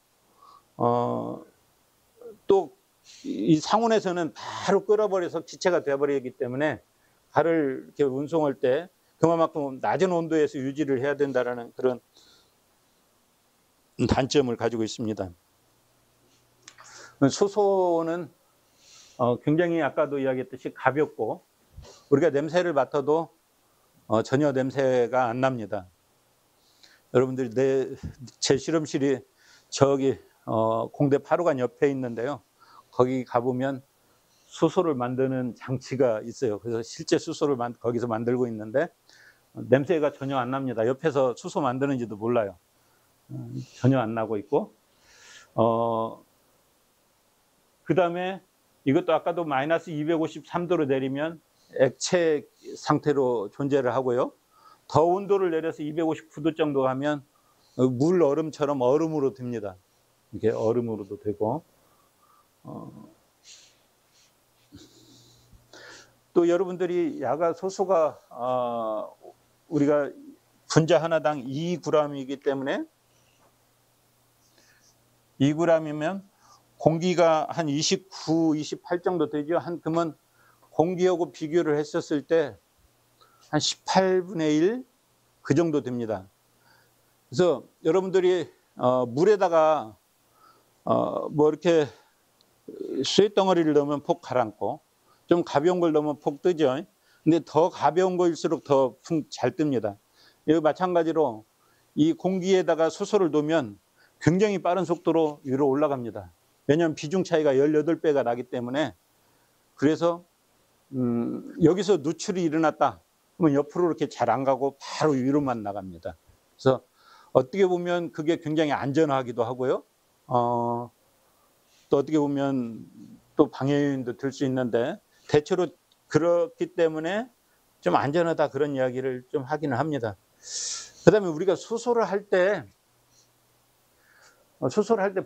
또 이 상온에서는 바로 끓어버려서 기체가 되어버리기 때문에 가를 이렇게 운송할 때 그만큼 낮은 온도에서 유지를 해야 된다라는 그런 단점을 가지고 있습니다. 수소는 굉장히 아까도 이야기했듯이 가볍고 우리가 냄새를 맡아도 전혀 냄새가 안 납니다. 여러분들이 제 실험실이 저기 공대 8호관 옆에 있는데요. 거기 가보면 수소를 만드는 장치가 있어요. 그래서 실제 수소를 거기서 만들고 있는데 냄새가 전혀 안 납니다. 옆에서 수소 만드는지도 몰라요. 전혀 안 나고 있고 그 다음에 이것도 아까도 마이너스 253도로 내리면 액체 상태로 존재를 하고요. 더 온도를 내려서 259도 정도 가면 물 얼음처럼 얼음으로 됩니다. 이게 얼음으로도 되고 또 여러분들이 야가소수가 우리가 분자 하나당 2g이기 때문에 2g이면 공기가 한 29, 28 정도 되죠. 그러면 공기하고 비교를 했었을 때 한 18분의 1 그 정도 됩니다. 그래서 여러분들이 물에다가 뭐 이렇게 쇳덩어리를 넣으면 폭 가라앉고 좀 가벼운 걸 넣으면 폭 뜨죠. 근데 더 가벼운 거일수록 더 잘 뜹니다. 이거 마찬가지로 이 공기에다가 수소를 넣으면 굉장히 빠른 속도로 위로 올라갑니다. 왜냐하면 비중 차이가 18배가 나기 때문에. 그래서 여기서 누출이 일어났다 그러면 옆으로 이렇게 잘 안 가고 바로 위로만 나갑니다. 그래서 어떻게 보면 그게 굉장히 안전하기도 하고요. 또 어떻게 보면 또 방해 요인도 될 수 있는데 대체로 그렇기 때문에 좀 안전하다 그런 이야기를 좀 하기는 합니다. 그 다음에 우리가 수소를 할 때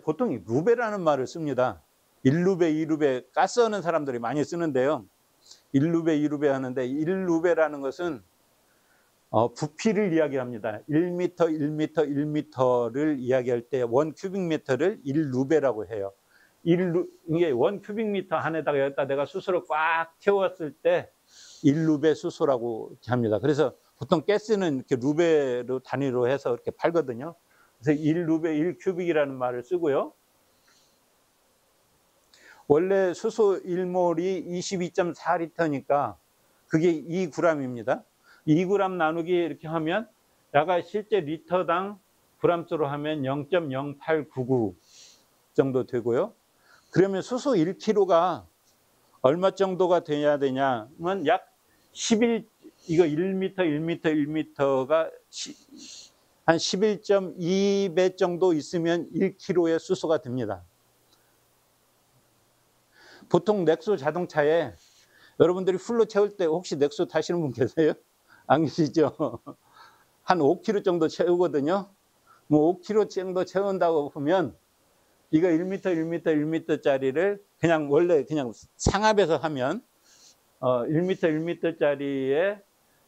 보통 루베라는 말을 씁니다. 1루베, 2루베 가스 하는 사람들이 많이 쓰는데요. 1루베, 2루베 하는데 1루베라는 것은 부피를 이야기합니다. 1m, 1m, 1m를 이야기할 때 1큐빅미터를 1루베라고 해요. 이게 1큐빅미터 안에다가 여기다 내가 수소를 꽉 채웠을 때 1루베 수소라고 합니다. 그래서 보통 가스는 이렇게 루베로 단위로 해서 이렇게 팔거든요. 그래서 1루베 1큐빅이라는 말을 쓰고요. 원래 수소 1몰이 22.4리터니까 그게 2g입니다. 2g 나누기 이렇게 하면 야가 실제 리터당 g수로 하면 0.0899 정도 되고요. 그러면 수소 1kg가 얼마 정도가 돼야 되냐면 약 11, 이거 1m, 1m, 1m가 한 11.2배 정도 있으면 1kg의 수소가 됩니다. 보통 넥소 자동차에 여러분들이 풀로 채울 때 혹시 넥소 타시는 분 계세요? 안 계시죠? 한 5kg 정도 채우거든요. 뭐 5kg 정도 채운다고 보면 이거 1m, 1m, 1m짜리를 그냥 원래 그냥 상압에서 하면 1m, 1m짜리에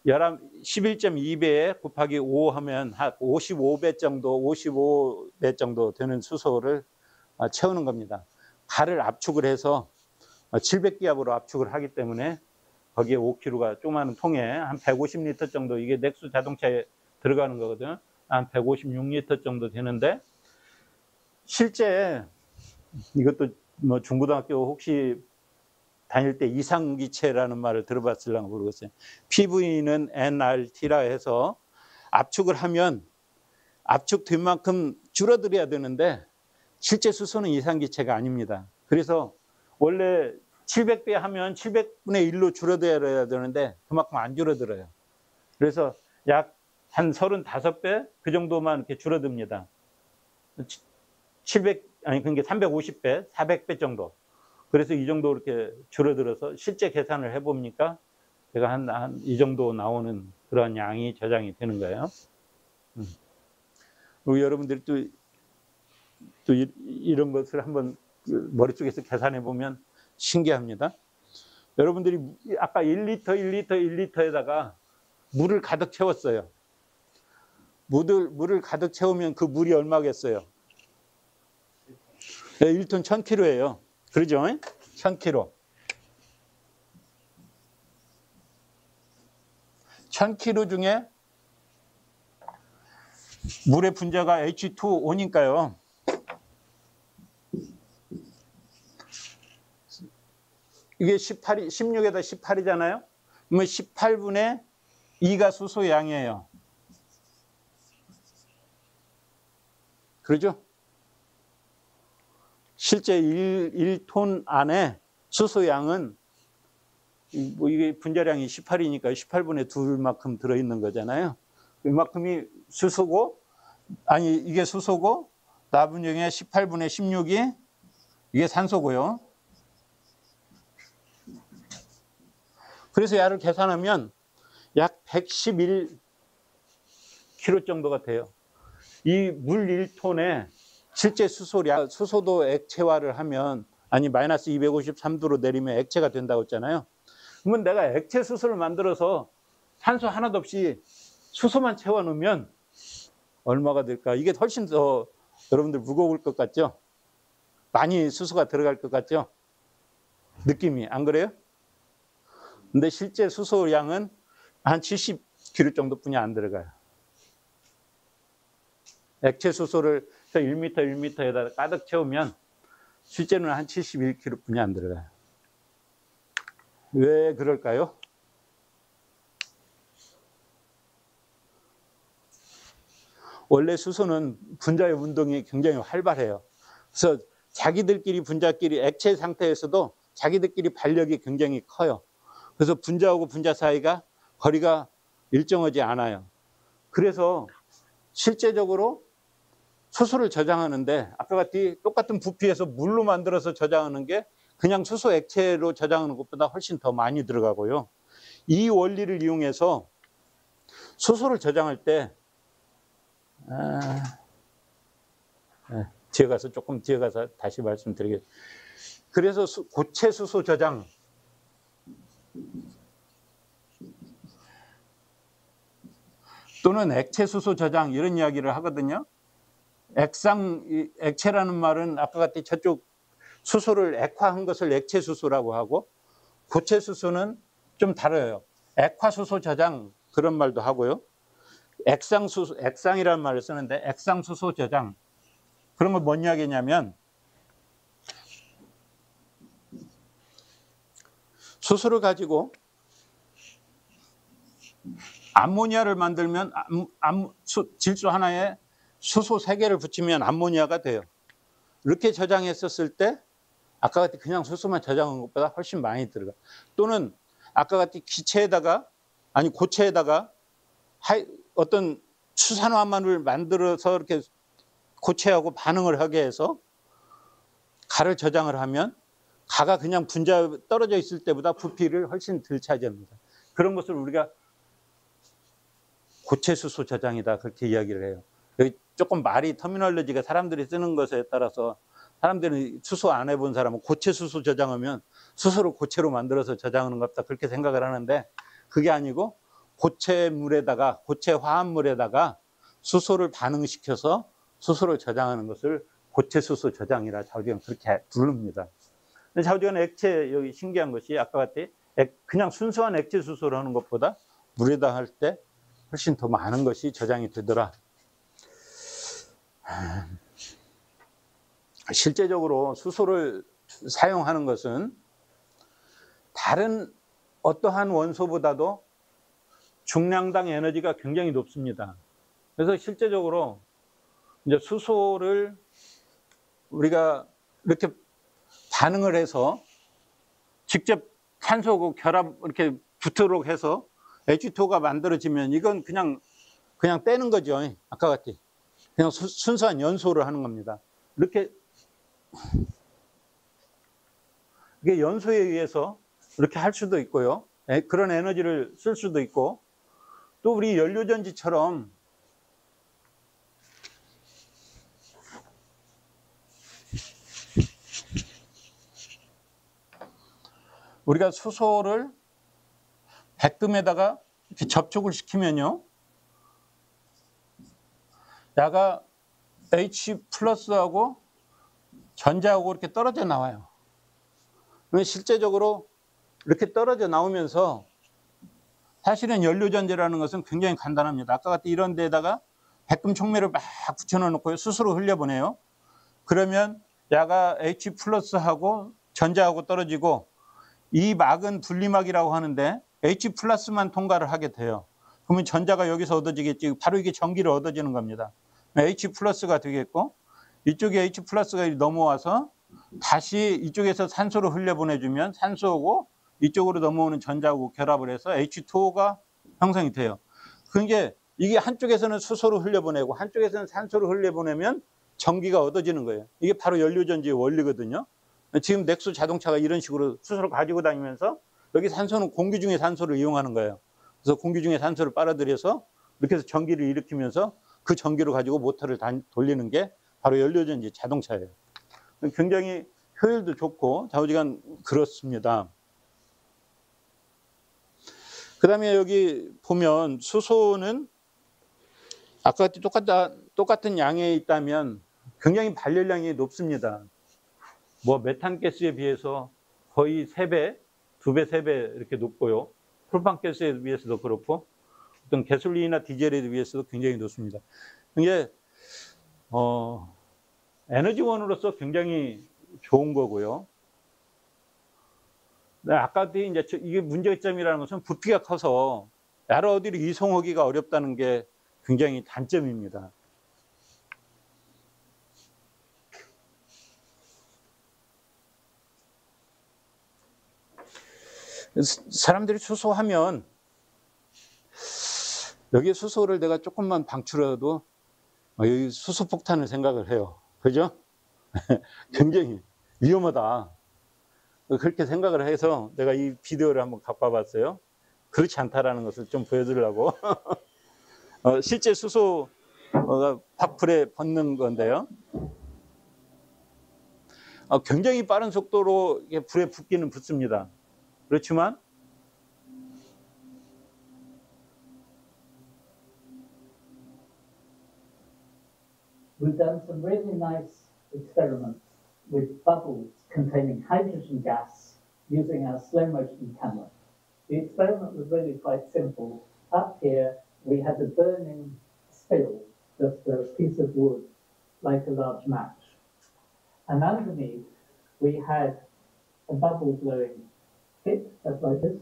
11.2배에 곱하기 5 하면 한 55배 정도 되는 수소를 채우는 겁니다. 가를 압축을 해서 700기압으로 압축을 하기 때문에 거기에 5kg가 조그마한 통에 한 150리터 정도, 이게 넥소 자동차에 들어가는 거거든요. 한 156리터 정도 되는데 실제 이것도 뭐 중고등학교 혹시 다닐 때 이상기체라는 말을 들어봤을랑가 모르겠어요. PV는 nRT라 해서 압축을 하면 압축된 만큼 줄어들어야 되는데 실제 수소는 이상기체가 아닙니다. 그래서 원래 700배 하면 700분의 1로 줄어들어야 되는데 그만큼 안 줄어들어요. 그래서 약 한 35배 그 정도만 이렇게 줄어듭니다. 350배, 400배 정도. 그래서 이 정도 이렇게 줄어들어서 실제 계산을 해봅니까? 제가 한 이 정도 나오는 그런 양이 저장이 되는 거예요. 그리고 여러분들이 또 이런 것을 한번 머릿속에서 계산해 보면 신기합니다. 여러분들이 아까 1리터, 1리터, 1리터에다가 물을 가득 채웠어요. 물을 가득 채우면 그 물이 얼마겠어요? 1톤 1000kg예요. 그러죠? 1000kg. 1000kg 중에 물의 분자가 H2O니까요. 이게 16에다 18이잖아요. 그러면 18분의 2가 수소 양이에요. 그러죠? 실제 1톤 안에 수소 양은 뭐 이게 분자량이 18이니까 18분의 2만큼 들어있는 거잖아요. 이만큼이 수소고, 아니 이게 수소고, 남은 중에 18분의 16이 이게 산소고요. 그래서 야를 계산하면 약 111kg 정도가 돼요. 이 물 1톤에 실제 수소량, 수소도 액체화를 하면, 아니 마이너스 253도로 내리면 액체가 된다고 했잖아요. 그러면 내가 액체 수소를 만들어서 산소 하나도 없이 수소만 채워 넣으면 얼마가 될까? 이게 훨씬 더 여러분들 무거울 것 같죠? 많이 수소가 들어갈 것 같죠? 느낌이 안 그래요? 근데 실제 수소량은 한 70kg 정도뿐이 안 들어가요. 액체 수소를 1m, 1m에다 가득 채우면 실제는 한 71kg뿐이 안 들어가요. 왜 그럴까요? 원래 수소는 분자의 운동이 굉장히 활발해요. 그래서 자기들끼리 분자끼리 액체 상태에서도 자기들끼리 반력이 굉장히 커요. 그래서 분자하고 분자 사이가 거리가 일정하지 않아요. 그래서 실제적으로 수소를 저장하는데 아까 같이 똑같은 부피에서 물로 만들어서 저장하는 게 그냥 수소 액체로 저장하는 것보다 훨씬 더 많이 들어가고요. 이 원리를 이용해서 수소를 저장할 때 뒤에 가서 조금 뒤에 가서 다시 말씀드리겠습니다. 그래서 고체 수소 저장, 또는 액체 수소 저장 이런 이야기를 하거든요. 액체라는 말은 아까 같이 저쪽 수소를 액화한 것을 액체 수소라고 하고, 고체 수소는 좀 다르요. 액화 수소 저장 그런 말도 하고요. 액상이라는 말을 쓰는데 액상 수소 저장, 그런 건 뭔 이야기냐면 수소를 가지고 암모니아를 만들면 질소 하나에 수소 3개를 붙이면 암모니아가 돼요. 이렇게 저장했었을 때 아까 같이 그냥 수소만 저장한 것보다 훨씬 많이 들어가. 또는 아까 같이 고체에다가 어떤 수산화만을 만들어서 이렇게 고체하고 반응을 하게 해서 가를 저장을 하면 가가 그냥 분자 떨어져 있을 때보다 부피를 훨씬 덜 차지합니다. 그런 것을 우리가 고체 수소 저장이다 그렇게 이야기를 해요. 여기 조금 말이 터미널로지가 사람들이 쓰는 것에 따라서 사람들은 수소 안 해본 사람은 고체 수소 저장하면 수소를 고체로 만들어서 저장하는 것 같다 그렇게 생각을 하는데, 그게 아니고 고체 화합물에다가 수소를 반응시켜서 수소를 저장하는 것을 고체 수소 저장이라 좌우지간 그렇게 부릅니다. 근데 좌우지간 액체, 여기 신기한 것이 아까 같이 그냥 순수한 액체 수소를 하는 것보다 물에다 할 때 훨씬 더 많은 것이 저장이 되더라. 실제적으로 수소를 사용하는 것은 다른 어떠한 원소보다도 중량당 에너지가 굉장히 높습니다. 그래서 실제적으로 이제 수소를 우리가 이렇게 반응을 해서 직접 산소하고 결합 이렇게 붙도록 해서 H2O가 만들어지면 이건 그냥 떼는 거죠. 아까 같이 그냥 순수한 연소를 하는 겁니다. 이렇게 이게 연소에 의해서 이렇게 할 수도 있고요. 그런 에너지를 쓸 수도 있고, 또 우리 연료전지처럼 우리가 수소를 백금에다가 이렇게 접촉을 시키면요, 야가 H 플러스하고 전자하고 이렇게 떨어져 나와요. 실제적으로 이렇게 떨어져 나오면서 사실은 연료전지라는 것은 굉장히 간단합니다. 아까 같이 이런 데다가 백금 촉매를 막 붙여놓고 스스로 흘려보내요. 그러면 야가 H 플러스하고 전자하고 떨어지고 이 막은 분리막이라고 하는데 H 플러스만 통과를 하게 돼요. 그러면 전자가 여기서 얻어지겠지. 바로 이게 전기를 얻어지는 겁니다. H 플러스가 되겠고 이쪽에 H 플러스가 넘어와서 다시 이쪽에서 산소로 흘려보내주면 산소하고 이쪽으로 넘어오는 전자하고 결합을 해서 H2O가 형성이 돼요. 그게 이게 한쪽에서는 수소로 흘려보내고 한쪽에서는 산소로 흘려보내면 전기가 얻어지는 거예요. 이게 바로 연료전지의 원리거든요. 지금 넥소 자동차가 이런 식으로 수소를 가지고 다니면서 여기 산소는 공기 중에 산소를 이용하는 거예요. 그래서 공기 중에 산소를 빨아들여서 이렇게 해서 전기를 일으키면서 그 전기를 가지고 모터를 돌리는 게 바로 연료전지 자동차예요. 굉장히 효율도 좋고 좌우지간 그렇습니다. 그 다음에 여기 보면 수소는 아까 똑같은 양에 있다면 굉장히 발열량이 높습니다. 뭐 메탄가스에 비해서 거의 3배, 2배, 3배 이렇게 높고요. 프로판가스에 비해서도 그렇고 어떤 가솔린이나 디젤에 비해서도 굉장히 높습니다. 이게 에너지원으로서 굉장히 좋은 거고요. 아까도 이제 이게 문제점이라는 것은 부피가 커서 여러 어디로 이송하기가 어렵다는 게 굉장히 단점입니다. 사람들이 수소하면 여기 수소를 내가 조금만 방출해도 여기 수소폭탄을 생각을 해요. 그죠? 굉장히 위험하다. 그렇게 생각을 해서 내가 이 비디오를 한번 갖고 와봤어요. 그렇지 않다라는 것을 좀 보여드리려고. 실제 수소가 불에 붙는 건데요. 굉장히 빠른 속도로 불에 붙기는 붙습니다. 그렇지만 we've done some really nice experiments with bubbles containing hydrogen gas using our slow motion camera. The experiment was really quite simple. Up here, we had a burning spill, just a piece of wood, like a large match. And underneath, we had a bubble blowing pit, just like this.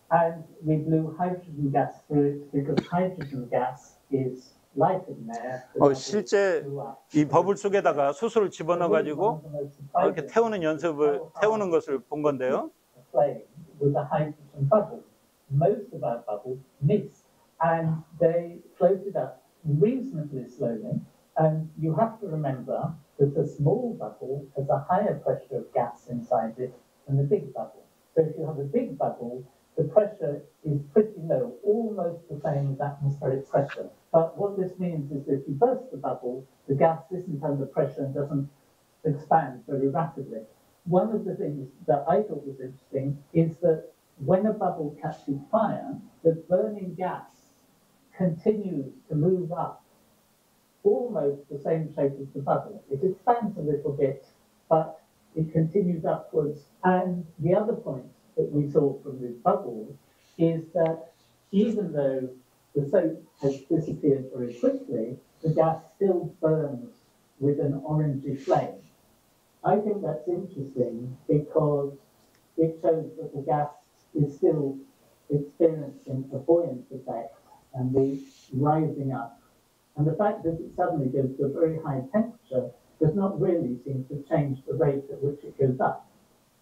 And we blew hydrogen gas through it because hydrogen gas is light in there. 실제 이 버블 속에다가 수소를 집어넣어 가지고 이렇게 태우는 것을 본 건데요. With a hydrogen bubble, most of our bubbles missed, and they floated up reasonably slowly. And you have to remember that a small bubble has a higher pressure of gas inside it than a big bubble. So if you have a big bubble, the pressure is pretty low, almost the same as atmospheric pressure. But what this means is that if you burst the bubble, the gas isn't under pressure and doesn't expand very rapidly. One of the things that I thought was interesting is that when a bubble catches fire, the burning gas continues to move up almost the same shape as the bubble. It expands a little bit, but it continues upwards. And the other point that we saw from this bubble is that even though the soap has disappeared very quickly, the gas still burns with an orangey flame. I think that's interesting because it shows that the gas is still experiencing a buoyant effect and the rising up. And the fact that it suddenly goes to a very high temperature does not really seem to change the rate at which it goes up.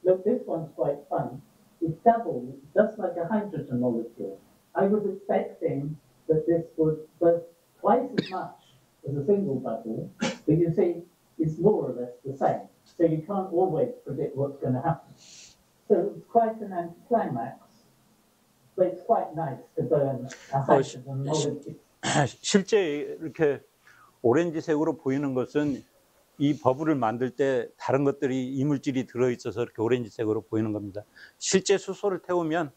Look, this one's quite fun. It's doubled, just like a hydrogen molecule. I was expecting that this would burst twice as much as a single bubble, but you see, it's more or less the same. So you can't always predict what's going to happen. So it's quite an anticlimax, but it's quite nice to burn a hydrogen molecule. 실제 이렇게 오렌지색으로 보이는 것은 이 버블을 만들 때 다른 것들이 이물질이 들어있어서 이렇게 오렌지색으로 보이는 겁니다. 실제 수소를 태우면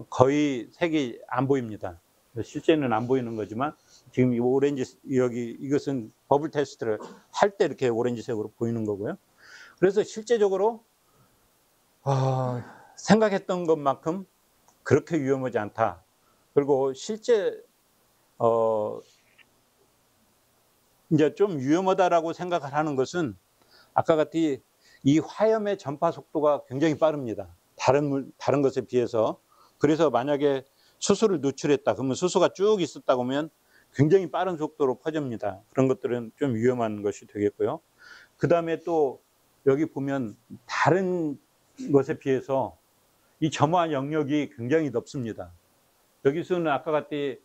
거의 색이 안 보입니다. 실제는 안 보이는 거지만 지금 이 오렌지 이것은 버블 테스트를 할 때 이렇게 오렌지색으로 보이는 거고요. 그래서 실제적으로 생각했던 것만큼 그렇게 위험하지 않다. 그리고 실제 이제 좀 위험하다라고 생각을 하는 것은 아까 같이 이 화염의 전파 속도가 굉장히 빠릅니다. 다른 것에 비해서. 그래서 만약에 수소를 누출했다 그러면 수소가 쭉 있었다고 하면 굉장히 빠른 속도로 퍼집니다. 그런 것들은 좀 위험한 것이 되겠고요. 그 다음에 또 여기 보면 다른 것에 비해서 이 점화 영역이 굉장히 넓습니다. 여기서는 아까 같이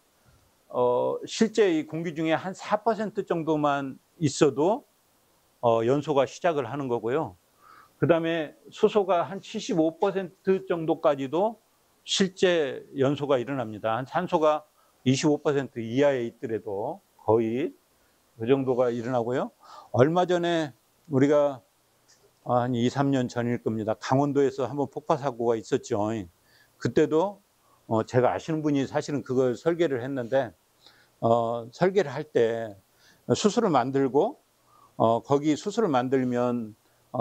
실제 이 공기 중에 한 4% 정도만 있어도 연소가 시작을 하는 거고요. 그 다음에 수소가 한 75% 정도까지도 실제 연소가 일어납니다. 한 산소가 25% 이하에 있더라도 거의 그 정도가 일어나고요. 얼마 전에 우리가 한 2, 3년 전일 겁니다. 강원도에서 한번 폭파 사고가 있었죠. 그때도 제가 아시는 분이 사실은 그걸 설계를 했는데 설계를 할 때 수소를 만들고 거기 수소를 만들면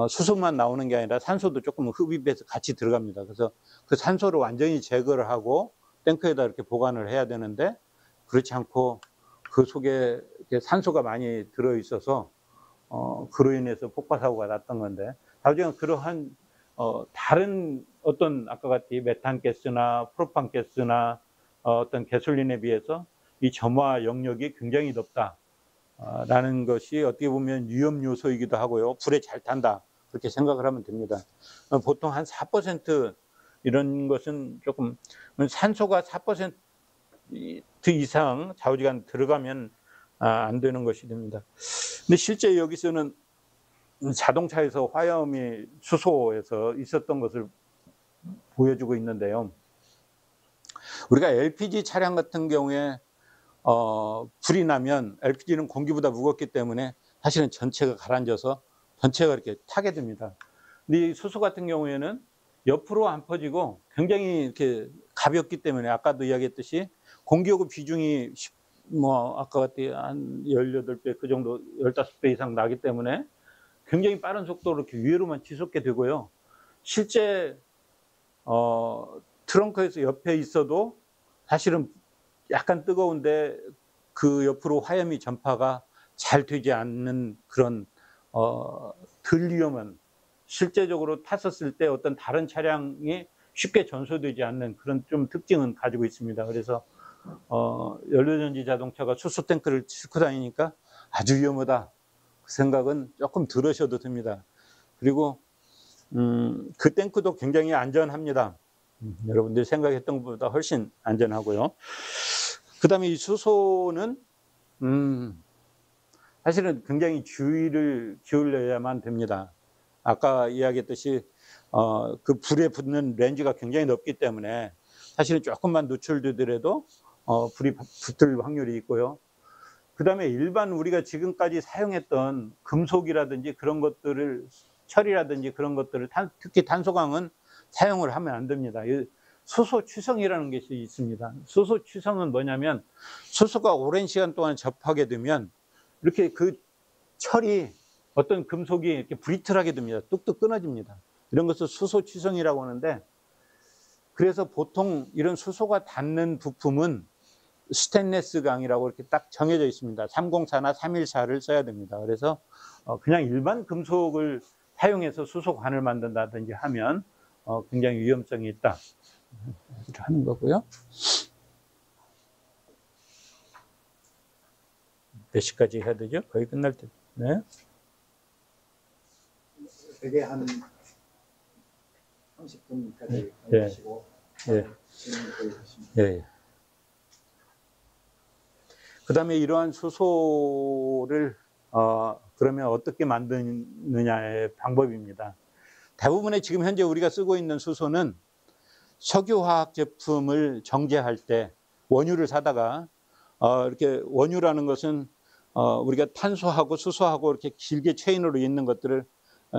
수소만 나오는 게 아니라 산소도 조금 흡입해서 같이 들어갑니다. 그래서 그 산소를 완전히 제거를 하고 탱크에다 이렇게 보관을 해야 되는데 그렇지 않고 그 속에 산소가 많이 들어 있어서 그로 인해서 폭파 사고가 났던 건데 나중에 그러한 다른 어떤 아까 같이 메탄 가스나 프로판 가스나 어떤 가솔린에 비해서 이 점화 영역이 굉장히 높다. 라는 것이 어떻게 보면 위험 요소이기도 하고요. 불에 잘 탄다. 그렇게 생각을 하면 됩니다. 보통 한 4% 이런 것은 조금 산소가 4% 이상 좌우지간 들어가면 안 되는 것이 됩니다. 근데 실제 여기서는 자동차에서 화염이 수소에서 있었던 것을 보여주고 있는데요. 우리가 LPG 차량 같은 경우에 불이 나면 LPG는 공기보다 무겁기 때문에 사실은 전체가 가라앉아서 전체가 이렇게 타게 됩니다. 근데 이 수소 같은 경우에는 옆으로 안 퍼지고 굉장히 이렇게 가볍기 때문에 아까도 이야기했듯이 공기요구 비중이 아까 같이 한 18배 그 정도 15배 이상 나기 때문에 굉장히 빠른 속도로 이렇게 위로만 치솟게 되고요. 실제 트렁크에서 옆에 있어도 사실은 약간 뜨거운데 그 옆으로 화염이 전파가 잘 되지 않는 그런 덜 위험한 실제적으로 탔었을 때 어떤 다른 차량이 쉽게 전소되지 않는 그런 좀 특징은 가지고 있습니다. 그래서 연료전지 자동차가 수소 탱크를 싣고 다니니까 아주 위험하다 그 생각은 조금 들으셔도 됩니다. 그리고 그 탱크도 굉장히 안전합니다. 여러분들이 생각했던 것보다 훨씬 안전하고요. 그 다음에 이 수소는 사실은 굉장히 주의를 기울여야만 됩니다. 아까 이야기했듯이 그 불에 붙는 렌즈가 굉장히 높기 때문에 사실은 조금만 노출되더라도 불이 붙을 확률이 있고요. 그 다음에 일반 우리가 지금까지 사용했던 금속이라든지 그런 것들을 철이라든지 그런 것들을 특히 탄소광은 사용을 하면 안 됩니다. 수소 취성이라는 것이 있습니다. 수소 취성은 뭐냐면 수소가 오랜 시간 동안 접하게 되면 이렇게 그 철이 어떤 금속이 이렇게 브리틀하게 됩니다. 뚝뚝 끊어집니다. 이런 것을 수소 취성이라고 하는데 그래서 보통 이런 수소가 닿는 부품은 스테인리스 강이라고 이렇게 딱 정해져 있습니다. 304나 314를 써야 됩니다. 그래서 그냥 일반 금속을 사용해서 수소관을 만든다든지 하면 굉장히 위험성이 있다. 이렇게 하는 거고요. 몇 시까지 해야 되죠? 거의 끝날 때. 네. 되게 한 30분까지 예. 하시고 예. 예. 그 다음에 이러한 수소를 그러면 어떻게 만드느냐의 방법입니다. 대부분의 지금 현재 우리가 쓰고 있는 수소는 석유화학 제품을 정제할 때 원유를 사다가 이렇게 원유라는 것은 우리가 탄소하고 수소하고 이렇게 길게 체인으로 있는 것들을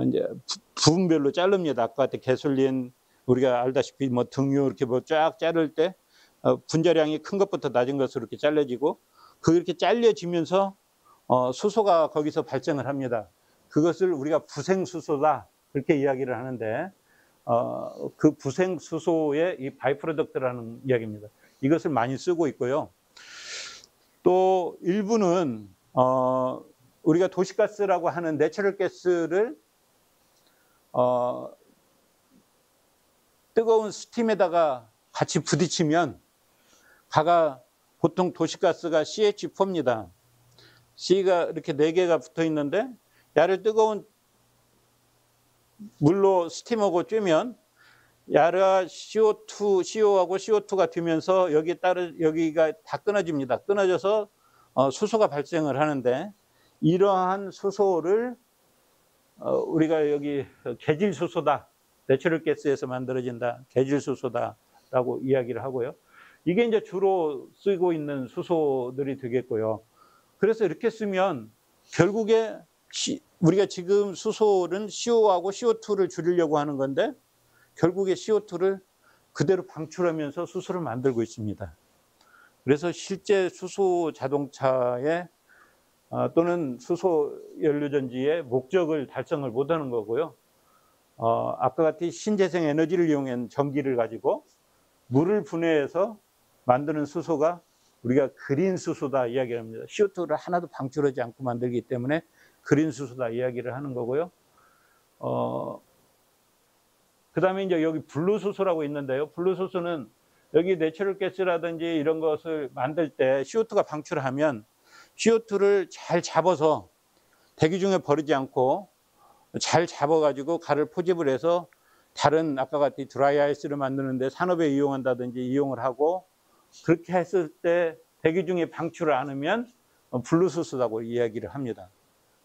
이제 부분별로 자릅니다. 아까 같은 가솔린 우리가 알다시피 뭐 등유 이렇게 뭐 쫙 자를 때 분자량이 큰 것부터 낮은 것으로 이렇게 잘라지고 그렇게 잘려지면서 수소가 거기서 발생을 합니다. 그것을 우리가 부생수소다 그렇게 이야기를 하는데 그 부생수소의 이 바이프로덕트라는 이야기입니다. 이것을 많이 쓰고 있고요. 또 일부는 우리가 도시가스라고 하는 내추럴 가스를 뜨거운 스팀에다가 같이 부딪히면 가가 보통 도시가스가 CH4입니다. C가 이렇게 4개가 붙어 있는데 야를 뜨거운 물로 스팀하고 쬐면 야가 CO2, CO하고 CO2가 되면서 여기가 다 끊어집니다. 끊어져서 수소가 발생을 하는데 이러한 수소를 우리가 여기 계질 수소다. 내추럴 가스에서 만들어진다. 계질 수소다라고 이야기를 하고요. 이게 이제 주로 쓰고 있는 수소들이 되겠고요. 그래서 이렇게 쓰면 결국에 우리가 지금 수소는 CO하고 CO2를 줄이려고 하는 건데 결국에 CO2를 그대로 방출하면서 수소를 만들고 있습니다. 그래서 실제 수소 자동차에 또는 수소 연료전지의 목적을 달성을 못하는 거고요. 아까 같이 신재생 에너지를 이용한 전기를 가지고 물을 분해해서 만드는 수소가 우리가 그린 수소다 이야기를 합니다. CO2를 하나도 방출하지 않고 만들기 때문에 그린 수소다 이야기를 하는 거고요. 그 다음에 이제 여기 블루 수소라고 있는데요. 블루 수소는 여기 내추럴 가스라든지 이런 것을 만들 때 CO2가 방출하면 CO2를 잘 잡아서 대기 중에 버리지 않고 잘 잡아가지고 가를 포집을 해서 다른 아까 같이 드라이 아이스를 만드는데 산업에 이용한다든지 이용을 하고 그렇게 했을 때 대기 중에 방출을 안 하면 블루 수소라고 이야기를 합니다.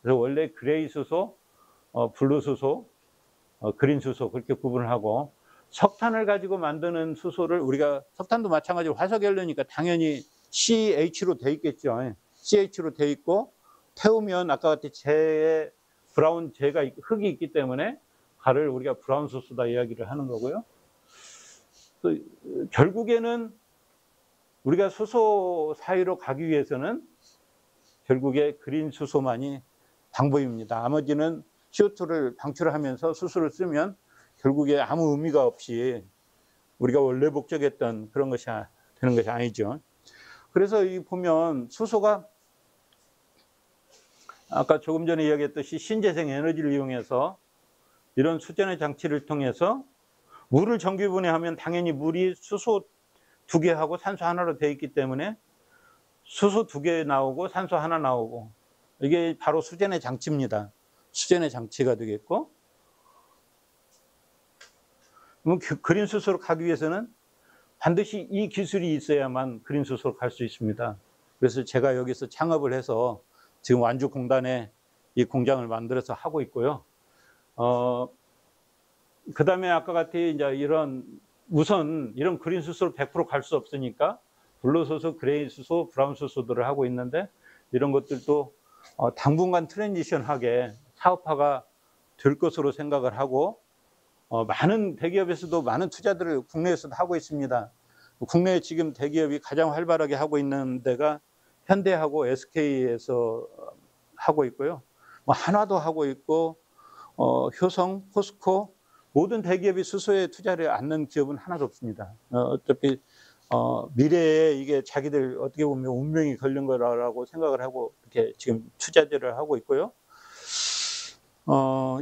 그래서 원래 그레이 수소, 블루 수소, 그린 수소 그렇게 구분을 하고 석탄을 가지고 만드는 수소를 우리가 석탄도 마찬가지로 화석 연료니까 당연히 CH로 돼 있겠죠. CH로 돼 있고 태우면 아까 같이 브라운 재가 흙이 있기 때문에 가를 우리가 브라운 수소다 이야기를 하는 거고요. 또 결국에는 우리가 수소 사이로 가기 위해서는 결국에 그린 수소만이 방법입니다. 나머지는 CO2를 방출하면서 수소를 쓰면 결국에 아무 의미가 없이 우리가 원래 목적했던 그런 것이 되는 것이 아니죠. 그래서 이 보면 수소가 아까 조금 전에 이야기했듯이 신재생 에너지를 이용해서 이런 수전의 장치를 통해서 물을 전기 분해하면 당연히 물이 수소 2개하고 산소 하나로 되어 있기 때문에 수소 2개 나오고 산소 하나 나오고 이게 바로 수전의 장치입니다. 수전의 장치가 되겠고 그린 수소로 가기 위해서는 반드시 이 기술이 있어야만 그린 수소로 갈 수 있습니다. 그래서 제가 여기서 창업을 해서 지금 완주공단에 이 공장을 만들어서 하고 있고요. 그 다음에 아까 같이 이제 우선 이런 그린 수소로 100% 갈 수 없으니까 블루 수소, 그레이 수소, 브라운 수소들을 하고 있는데 이런 것들도 당분간 트랜지션하게 사업화가 될 것으로 생각을 하고 많은 대기업에서도 많은 투자들을 국내에서도 하고 있습니다. 국내에 지금 대기업이 가장 활발하게 하고 있는 데가 현대하고 SK에서 하고 있고요. 한화도 하고 있고 효성, 포스코 모든 대기업이 수소에 투자를 않는 기업은 하나도 없습니다. 어차피 미래에 이게 자기들 어떻게 보면 운명이 걸린 거라고 생각을 하고 이렇게 지금 투자들을 하고 있고요.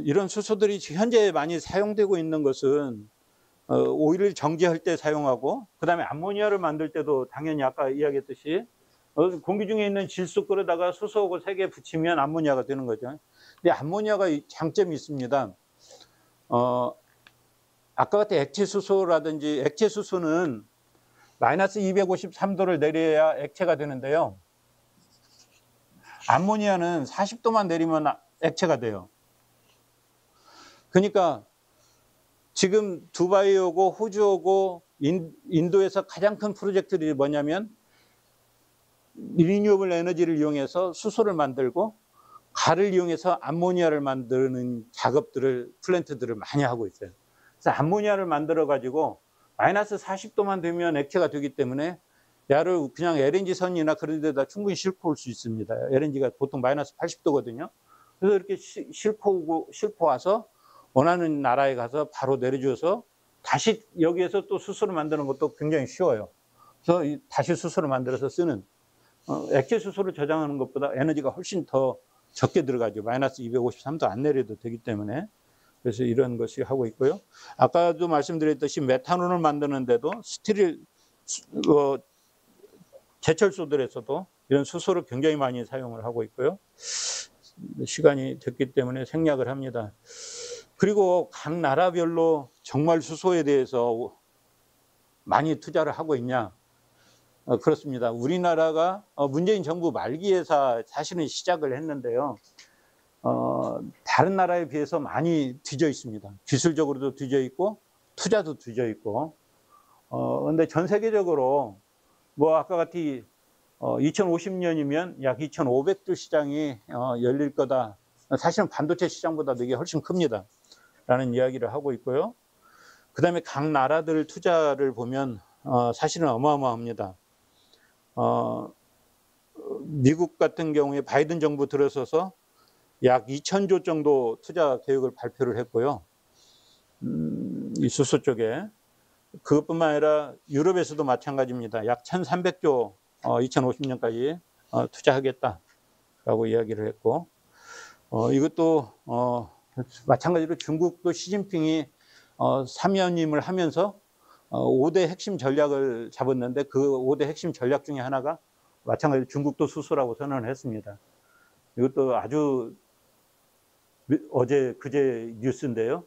이런 수소들이 현재 많이 사용되고 있는 것은 오일을 정제할 때 사용하고 그 다음에 암모니아를 만들 때도 당연히 아까 이야기했듯이 공기 중에 있는 질소 끌어다가 수소하고 3개 붙이면 암모니아가 되는 거죠. 근데 암모니아가 장점이 있습니다. 아까 같은 액체 수소라든지 액체 수소는 마이너스 253도를 내려야 액체가 되는데요. 암모니아는 40도만 내리면 액체가 돼요. 그러니까 지금 두바이하고 호주하고 인도에서 가장 큰 프로젝트들이 뭐냐면 리뉴어블 에너지를 이용해서 수소를 만들고 가를 이용해서 암모니아를 만드는 작업들을 플랜트들을 많이 하고 있어요. 그래서 암모니아를 만들어 가지고 마이너스 40도만 되면 액체가 되기 때문에 야를 그냥 LNG 선이나 그런 데다 충분히 싣고 올 수 있습니다. LNG가 보통 마이너스 80도거든요. 그래서 이렇게 싣고 와서 원하는 나라에 가서 바로 내려줘서 다시 여기에서 또 수소를 만드는 것도 굉장히 쉬워요. 그래서 다시 수소를 만들어서 쓰는 액체 수소를 저장하는 것보다 에너지가 훨씬 더 적게 들어가죠. 마이너스 253도 안 내려도 되기 때문에. 그래서 이런 것이 하고 있고요. 아까도 말씀드렸듯이 메탄올을 만드는데도 제철소들에서도 이런 수소를 굉장히 많이 사용을 하고 있고요. 시간이 됐기 때문에 생략을 합니다. 그리고 각 나라별로 정말 수소에 대해서 많이 투자를 하고 있냐? 그렇습니다. 우리나라가 문재인 정부 말기에 사실은 시작을 했는데요. 다른 나라에 비해서 많이 뒤져 있습니다. 기술적으로도 뒤져 있고 투자도 뒤져 있고. 근데 전 세계적으로 뭐 아까 같이 2050년이면 약 2,500조 시장이 열릴 거다. 사실은 반도체 시장보다도 이게 훨씬 큽니다. 라는 이야기를 하고 있고요. 그 다음에 각 나라들 투자를 보면 사실은 어마어마합니다. 미국 같은 경우에 바이든 정부 들어서서 약 2,000조 정도 투자 계획을 발표를 했고요. 이 수소 쪽에. 그것뿐만 아니라 유럽에서도 마찬가지입니다. 약 1,300조 2050년까지 투자하겠다라고 이야기를 했고, 이것도 마찬가지로 중국도 시진핑이 사면임을 하면서 5대 핵심 전략을 잡았는데 그 5대 핵심 전략 중에 하나가 마찬가지로 중국도 수소라고 선언을 했습니다. 이것도 아주 그제 뉴스인데요.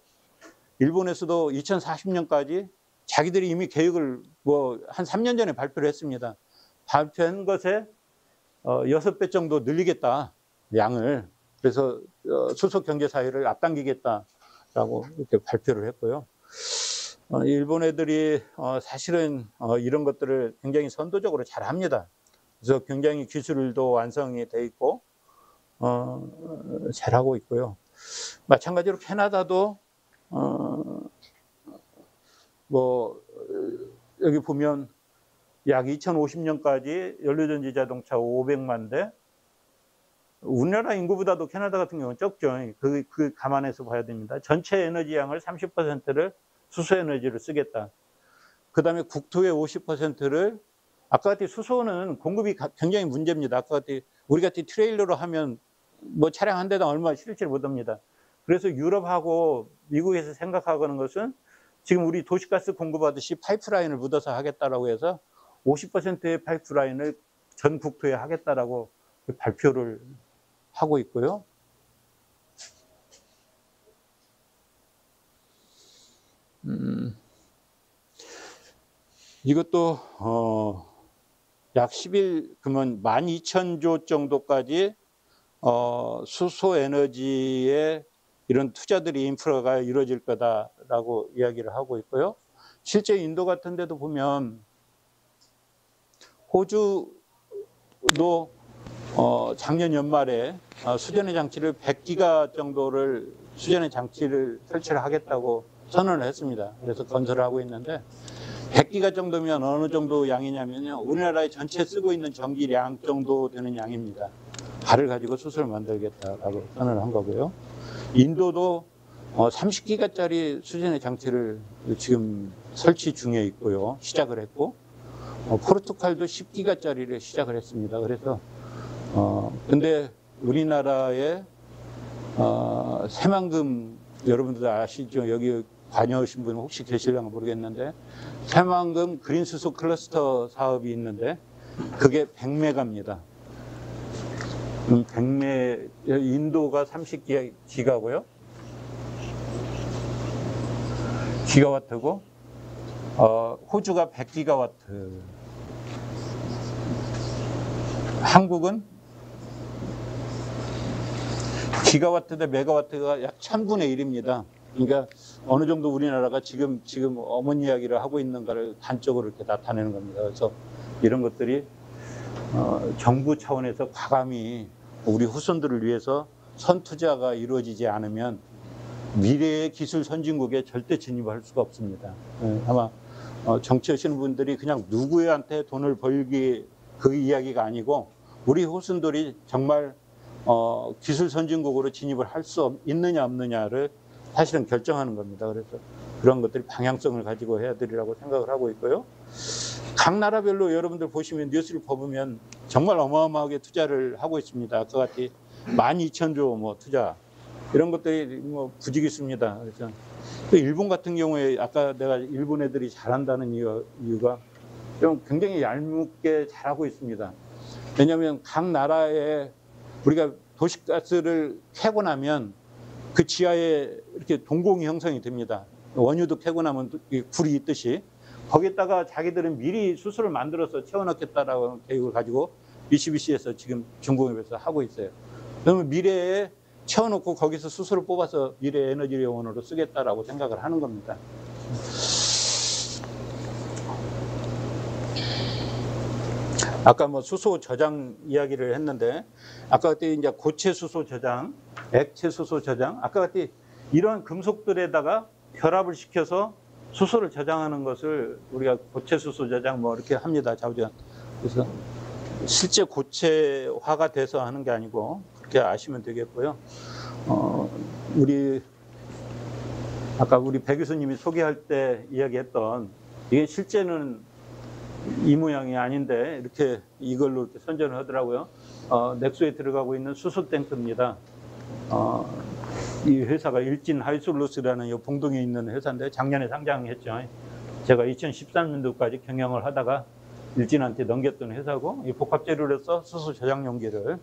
일본에서도 2040년까지 자기들이 이미 계획을 한 3년 전에 발표를 했습니다. 발표한 것에 6배 정도 늘리겠다, 양을. 그래서 수소 경제 사회를 앞당기겠다라고 이렇게 발표를 했고요. 일본 애들이 사실은 이런 것들을 굉장히 선도적으로 잘 합니다. 그래서 굉장히 기술도 완성이 돼 있고 잘하고 있고요. 마찬가지로 캐나다도 여기 보면 약 2050년까지 연료전지 자동차 500만 대. 우리나라 인구보다도 캐나다 같은 경우는 적죠. 그 감안해서 봐야 됩니다. 전체 에너지 양을 30%를 수소 에너지를 쓰겠다. 그 다음에 국토의 50%를 아까 같이 수소는 공급이 굉장히 문제입니다. 아까 같이 우리 같이 트레일러로 하면 뭐 차량 한 대당 얼마 실지를 못합니다. 그래서 유럽하고 미국에서 생각하는 것은 지금 우리 도시가스 공급하듯이 파이프라인을 묻어서 하겠다라고 해서 50%의 파이프라인을 전 국토에 하겠다라고 발표를 하고 있고요. 이것도 약 10일 그러면 12,000조 정도까지 수소 에너지에 이런 투자들이 인프라가 이루어질 거다라고 이야기를 하고 있고요. 실제 인도 같은 데도 보면 호주도 작년 연말에 수전의 장치를 100기가 정도를 수전의 장치를 설치를 하겠다고 선언을 했습니다. 그래서 건설을 하고 있는데 100기가 정도면 어느 정도 양이냐면요. 우리나라에 전체 쓰고 있는 전기량 정도 되는 양입니다. 발을 가지고 수소를 만들겠다라고 선언을 한 거고요. 인도도 30기가짜리 수전의 장치를 지금 설치 중에 있고요. 시작을 했고, 포르투갈도 10기가짜리를 시작을 했습니다. 그래서, 근데 우리나라의 새만금, 여러분들 아시죠? 여기 다녀오신 분 혹시 계실려나 모르겠는데, 새만금 그린 수소 클러스터 사업이 있는데, 그게 100메가입니다. 100메, 인도가 30기가고요. 기가와트고, 호주가 100기가와트. 한국은 기가와트 대 메가와트가 약 1000분의 1입니다. 그러니까 어느 정도 우리나라가 지금 어머니 이야기를 하고 있는가를 단적으로 이렇게 나타내는 겁니다. 그래서 이런 것들이 정부 차원에서 과감히 우리 후손들을 위해서 선투자가 이루어지지 않으면 미래의 기술 선진국에 절대 진입할 수가 없습니다. 아마 정치하시는 분들이 그냥 누구한테 돈을 벌기 그 이야기가 아니고 우리 후손들이 정말 기술 선진국으로 진입을 할 수 있느냐 없느냐를 사실은 결정하는 겁니다. 그래서 그런 것들이 방향성을 가지고 해야 되리라고 생각을 하고 있고요. 각 나라별로 여러분들 보시면 뉴스를 보면 정말 어마어마하게 투자를 하고 있습니다. 그같이 12,000조 뭐 투자 이런 것들이 뭐 부지기수입니다. 그래서 또 일본 같은 경우에 아까 내가 일본 애들이 잘한다는 이유가 좀 굉장히 얄밉게 잘하고 있습니다. 왜냐하면 각 나라에 우리가 도시가스를 캐고 나면 그 지하에 이렇게 동공이 형성이 됩니다. 원유도 캐고 나면 굴이 있듯이 거기에다가 자기들은 미리 수소를 만들어서 채워넣겠다라고 계획을 가지고 미쓰비시에서 지금 중공업에서 하고 있어요. 그러면 미래에 채워놓고 거기서 수소를 뽑아서 미래 에너지 요원으로 쓰겠다라고 생각을 하는 겁니다. 아까 뭐 수소 저장 이야기를 했는데 아까 그때 이제 고체 수소 저장, 액체 수소 저장, 아까 그때 이러한 금속들에다가 결합을 시켜서 수소를 저장하는 것을 우리가 고체 수소 저장 뭐 이렇게 합니다. 좌우전. 그래서 실제 고체화가 돼서 하는 게 아니고 그렇게 아시면 되겠고요. 아까 우리 배 교수님이 소개할 때 이야기했던 이게 실제는 이 모양이 아닌데 이렇게 이걸로 이렇게 선전을 하더라고요. 넥소에 들어가고 있는 수소 탱크입니다. 이 회사가 일진 하이솔루스라는 이 봉동에 있는 회사인데 작년에 상장했죠. 제가 2013년도까지 경영을 하다가 일진한테 넘겼던 회사고 이 복합 재료로서 수소 저장 용기를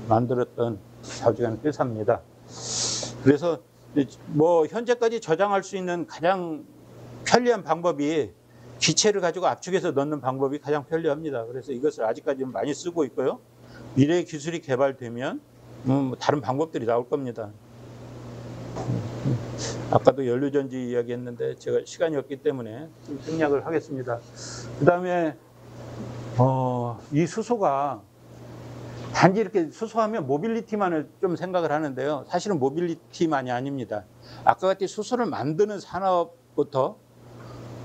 만들었던 자주간 회사입니다. 그래서 뭐 현재까지 저장할 수 있는 가장 편리한 방법이 기체를 가지고 압축해서 넣는 방법이 가장 편리합니다. 그래서 이것을 아직까지는 많이 쓰고 있고요. 미래의 기술이 개발되면 다른 방법들이 나올 겁니다. 아까도 연료전지 이야기했는데 제가 시간이 없기 때문에 좀 생략을 하겠습니다. 그 다음에 이 수소가 단지 이렇게 수소하면 모빌리티만을 좀 생각을 하는데요. 사실은 모빌리티만이 아닙니다. 아까 같이 수소를 만드는 산업부터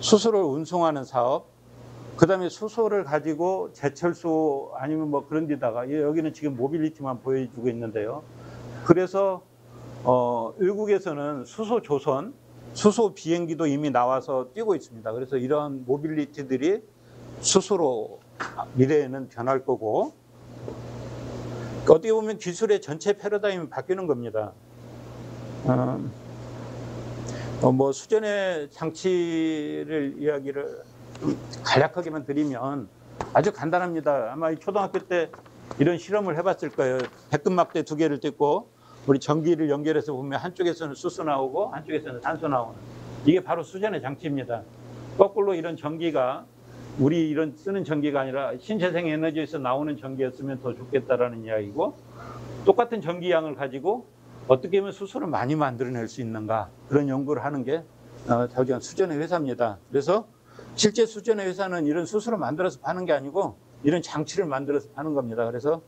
수소를 운송하는 사업, 그 다음에 수소를 가지고 제철소 아니면 뭐 그런 데다가 여기는 지금 모빌리티만 보여주고 있는데요. 그래서 외국에서는 수소 조선, 수소 비행기도 이미 나와서 뛰고 있습니다. 그래서 이런 모빌리티들이 수소로 미래에는 변할 거고 어떻게 보면 기술의 전체 패러다임이 바뀌는 겁니다. 뭐 수전의 장치를 이야기를 좀 간략하게만 드리면 아주 간단합니다. 아마 초등학교 때 이런 실험을 해봤을 거예요. 백금막대 2개를 뜯고 우리 전기를 연결해서 보면 한쪽에서는 수소 나오고 한쪽에서는 산소 나오는 이게 바로 수전의 장치입니다. 거꾸로 이런 전기가 우리 이런 쓰는 전기가 아니라 신재생 에너지에서 나오는 전기였으면 더 좋겠다라는 이야기고 똑같은 전기량을 가지고 어떻게 하면 수소를 많이 만들어낼 수 있는가 그런 연구를 하는 게 자우지간 수전의 회사입니다. 그래서 실제 수전의 회사는 이런 수소를 만들어서 파는 게 아니고 이런 장치를 만들어서 파는 겁니다. 그래서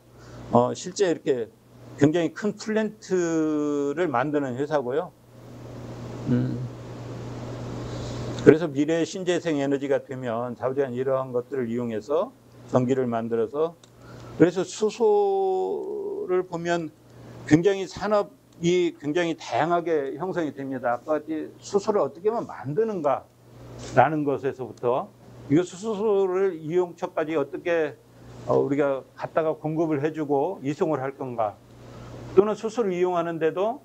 실제 이렇게 굉장히 큰 플랜트를 만드는 회사고요. 그래서 미래의 신재생 에너지가 되면 자우지간 이러한 것들을 이용해서 전기를 만들어서 그래서 수소를 보면 굉장히 산업이 굉장히 다양하게 형성이 됩니다. 아까 수소를 어떻게 하면 만드는가라는 것에서부터 이거 수소를 이용처까지 어떻게 우리가 갖다가 공급을 해주고 이송을 할 건가 또는 수소를 이용하는데도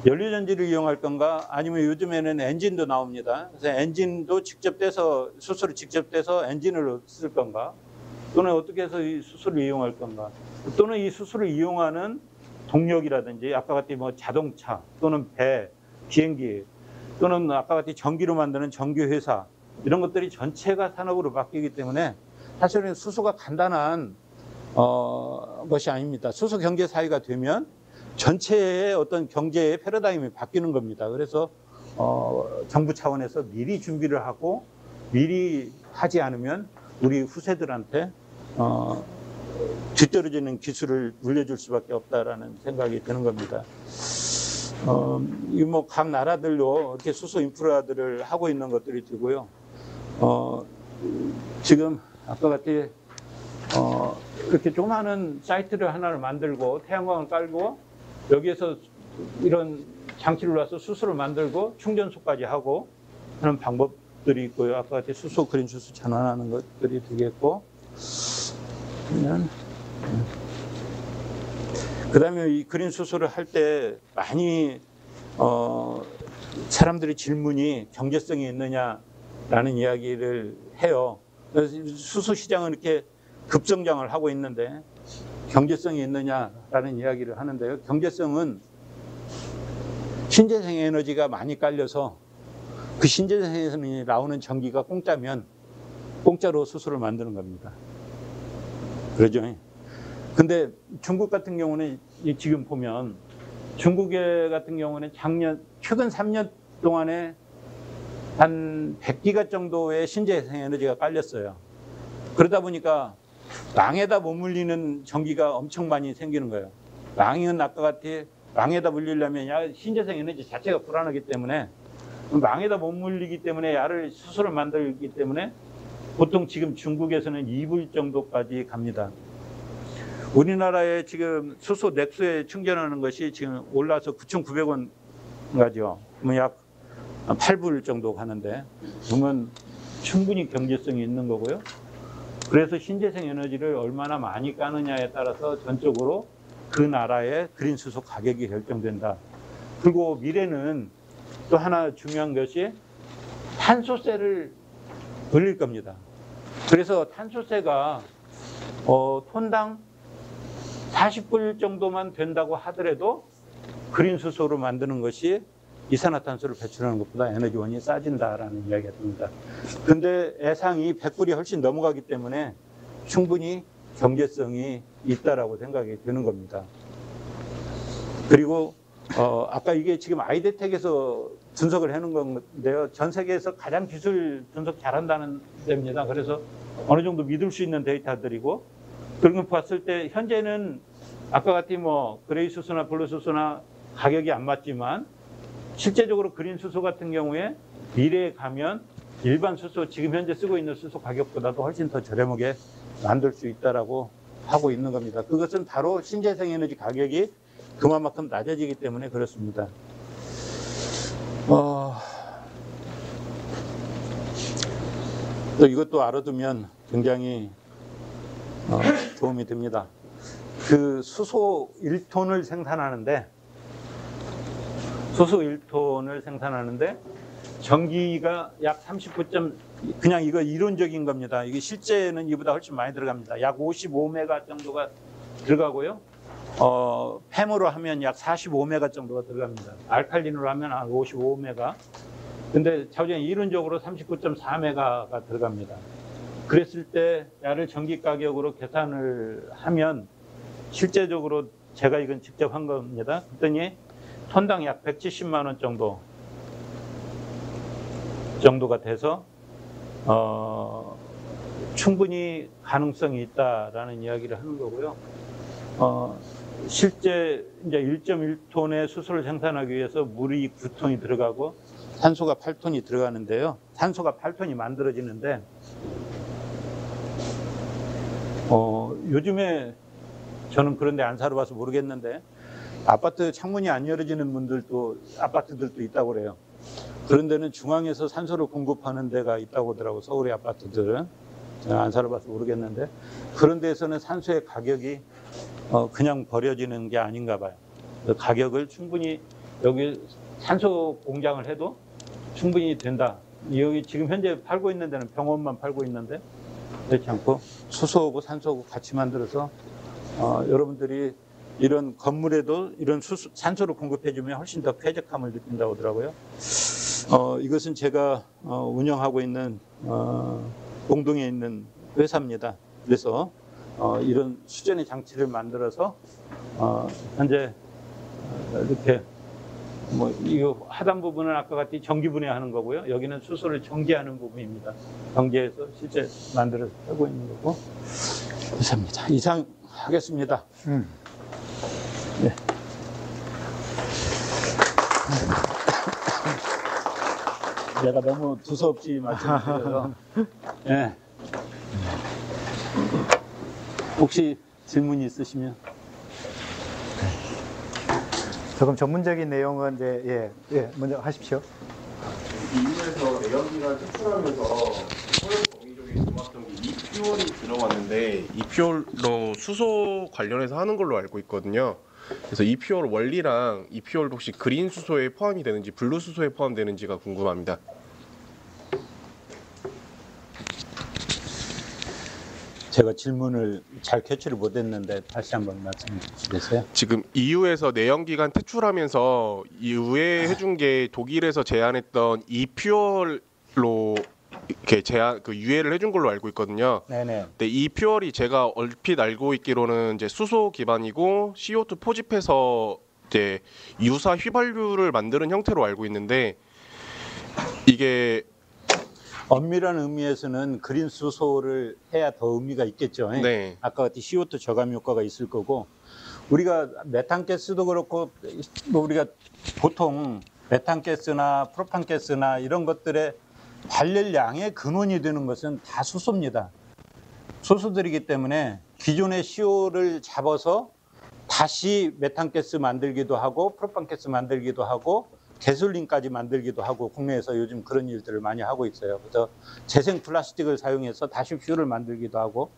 연료전지를 이용할 건가 아니면 요즘에는 엔진도 나옵니다. 그래서 엔진도 직접 떼서 수소를 직접 떼서 엔진을 쓸 건가 또는 어떻게 해서 이 수소를 이용할 건가 또는 이 수소를 이용하는 동력이라든지 아까 같이 뭐 자동차 또는 배, 비행기 또는 아까 같이 전기로 만드는 전기회사 이런 것들이 전체가 산업으로 바뀌기 때문에 사실은 수소가 간단한 것이 아닙니다. 수소 경제 사회가 되면 전체의 어떤 경제의 패러다임이 바뀌는 겁니다. 그래서 정부 차원에서 미리 준비를 하고 미리 하지 않으면 우리 후세들한테 뒤떨어지는 기술을 물려줄 수밖에 없다라는 생각이 드는 겁니다. 이 뭐 각 나라들로 이렇게 수소 인프라들을 하고 있는 것들이 되고요. 지금 아까 같이 이렇게 조그마한 사이트를 하나를 만들고 태양광을 깔고 여기에서 이런 장치를 놔서 수소를 만들고 충전소까지 하고 하는 방법 것들이 있고요. 아까 같이 수소, 그린 수소 전환하는 것들이 되겠고, 그 다음에 이 그린 수소를 할 때 많이 사람들이 질문이 경제성이 있느냐라는 이야기를 해요. 그래서 수소 시장은 이렇게 급성장을 하고 있는데 경제성이 있느냐라는 이야기를 하는데요. 경제성은 신재생 에너지가 많이 깔려서 그 신재생 에너지 나오는 전기가 공짜면 공짜로 수소를 만드는 겁니다. 그러죠. 근데 중국 같은 경우는 지금 보면 중국 같은 경우는 최근 3년 동안에 한 100기가 정도의 신재생 에너지가 깔렸어요. 그러다 보니까 랑에다 머물리는 전기가 엄청 많이 생기는 거예요. 랑은 아까 같이 랑에다 물리려면 신재생 에너지 자체가 불안하기 때문에 랑에다 머물리기 때문에 야를 수소를 만들기 때문에 보통 지금 중국에서는 2불 정도까지 갑니다. 우리나라에 지금 수소 넥소에 충전하는 것이 지금 올라서 9,900원 가죠. 약 8불 정도 가는데 그러면 충분히 경제성이 있는 거고요. 그래서 신재생 에너지를 얼마나 많이 까느냐에 따라서 전적으로 그 나라의 그린 수소 가격이 결정된다. 그리고 미래는 또 하나 중요한 것이 탄소세를 올릴 겁니다. 그래서 탄소세가 톤당 40불 정도만 된다고 하더라도 그린 수소로 만드는 것이 이산화탄소를 배출하는 것보다 에너지원이 싸진다라는 이야기가 듭니다. 근데 예상이 100불이 훨씬 넘어가기 때문에 충분히 경제성이 있다라고 생각이 드는 겁니다. 그리고 아까 이게 지금 아이데텍에서 분석을 해놓은 건데요. 전 세계에서 가장 기술 분석 잘한다는 데입니다. 그래서 어느 정도 믿을 수 있는 데이터들이고, 그런 거 봤을 때 현재는 아까 같이 그레이 수소나 블루 수소나 가격이 안 맞지만 실제적으로 그린 수소 같은 경우에 미래에 가면 일반 수소, 지금 현재 쓰고 있는 수소 가격보다도 훨씬 더 저렴하게 만들 수 있다라고 하고 있는 겁니다. 그것은 바로 신재생 에너지 가격이 그만큼 낮아지기 때문에 그렇습니다. 또 이것도 알아두면 굉장히 도움이 됩니다. 그 수소 1톤을 생산하는데 전기가 약 39. 그냥 이거 이론적인 겁니다. 이게 실제는 이보다 훨씬 많이 들어갑니다. 약 55메가 정도가 들어가고요. 팸으로 하면 약 45메가 정도가 들어갑니다. 알칼린으로 하면 한 55메가. 근데 자우전 이론적으로 39.4메가가 들어갑니다. 그랬을 때 야를 전기 가격으로 계산을 하면 실제적으로 제가 이건 직접 한 겁니다. 그랬더니 톤당 약 170만 원 정도가 돼서 충분히 가능성이 있다라는 이야기를 하는 거고요. 실제 이제 1.1톤의 수소를 생산하기 위해서 물이 9톤이 들어가고 산소가 8톤이 들어가는데요. 산소가 8톤이 만들어지는데 요즘에 저는 그런데 안 살아봐서 모르겠는데 아파트 창문이 안 열어지는 아파트들도 있다고 그래요. 그런 데는 중앙에서 산소를 공급하는 데가 있다고 하더라고요. 서울의 아파트들은. 저는 안 살아봐서 모르겠는데 그런 데에서는 산소의 가격이 그냥 버려지는 게 아닌가 봐요. 가격을 충분히 여기 산소 공장을 해도 충분히 된다. 여기 지금 현재 팔고 있는 데는 병원만 팔고 있는데 그렇지 않고 수소하고 산소하고 같이 만들어서 여러분들이 이런 건물에도 이런 산소를 공급해주면 훨씬 더 쾌적함을 느낀다고 하더라고요. 이것은 제가 운영하고 있는 공동에 있는 회사입니다. 그래서 이런 수전의 장치를 만들어서 현재 이렇게 이거 하단 부분은 아까 같이 전기 분해하는 거고요. 여기는 수소를 정제하는 부분입니다. 정제해서 실제 만들어서 하고 있는 거고. 회사입니다. 이상 하겠습니다. 네. 내가 너무 두서없이 말씀드려서 네. 혹시 질문이 있으시면 조금 전문적인 내용은 이제 먼저 하십시오. 이후에서 내연기관 퇴출하면서 소형 정기적인 종합전기 이퓨얼이 들어왔는데 이퓨얼로 수소 관련해서 하는 걸로 알고 있거든요. 그래서 이퓨얼 원리랑 이퓨얼도 혹시 그린 수소에 포함이 되는지 블루 수소에 포함되는지가 궁금합니다. 제가 질문을 잘 캐치를 못했는데 다시 한번 말씀해 주시겠어요? 지금 EU에서 내연기관 퇴출하면서 이후에 해준 게 독일에서 제안했던 이퓨얼로 이렇게 제한 유예를 해준 걸로 알고 있거든요. 네네. 근데 이 퓨얼이 제가 얼핏 알고 있기로는 이제 수소 기반이고 CO2 포집해서 이제 유사 휘발유를 만드는 형태로 알고 있는데 이게 엄밀한 의미에서는 그린 수소를 해야 더 의미가 있겠죠. 네. 아까 같은 CO2 저감 효과가 있을 거고 우리가 메탄가스도 그렇고 뭐 우리가 보통 메탄가스나 프로판가스나 이런 것들의 발열량의 근원이 되는 것은 다 수소입니다. 수소들이기 때문에 기존의 CO를 잡아서 다시 메탄가스 만들기도 하고 프로판가스 만들기도 하고 가솔린까지 만들기도 하고 국내에서 요즘 그런 일들을 많이 하고 있어요. 그래서 재생 플라스틱을 사용해서 다시 퓨얼을 만들기도 하고.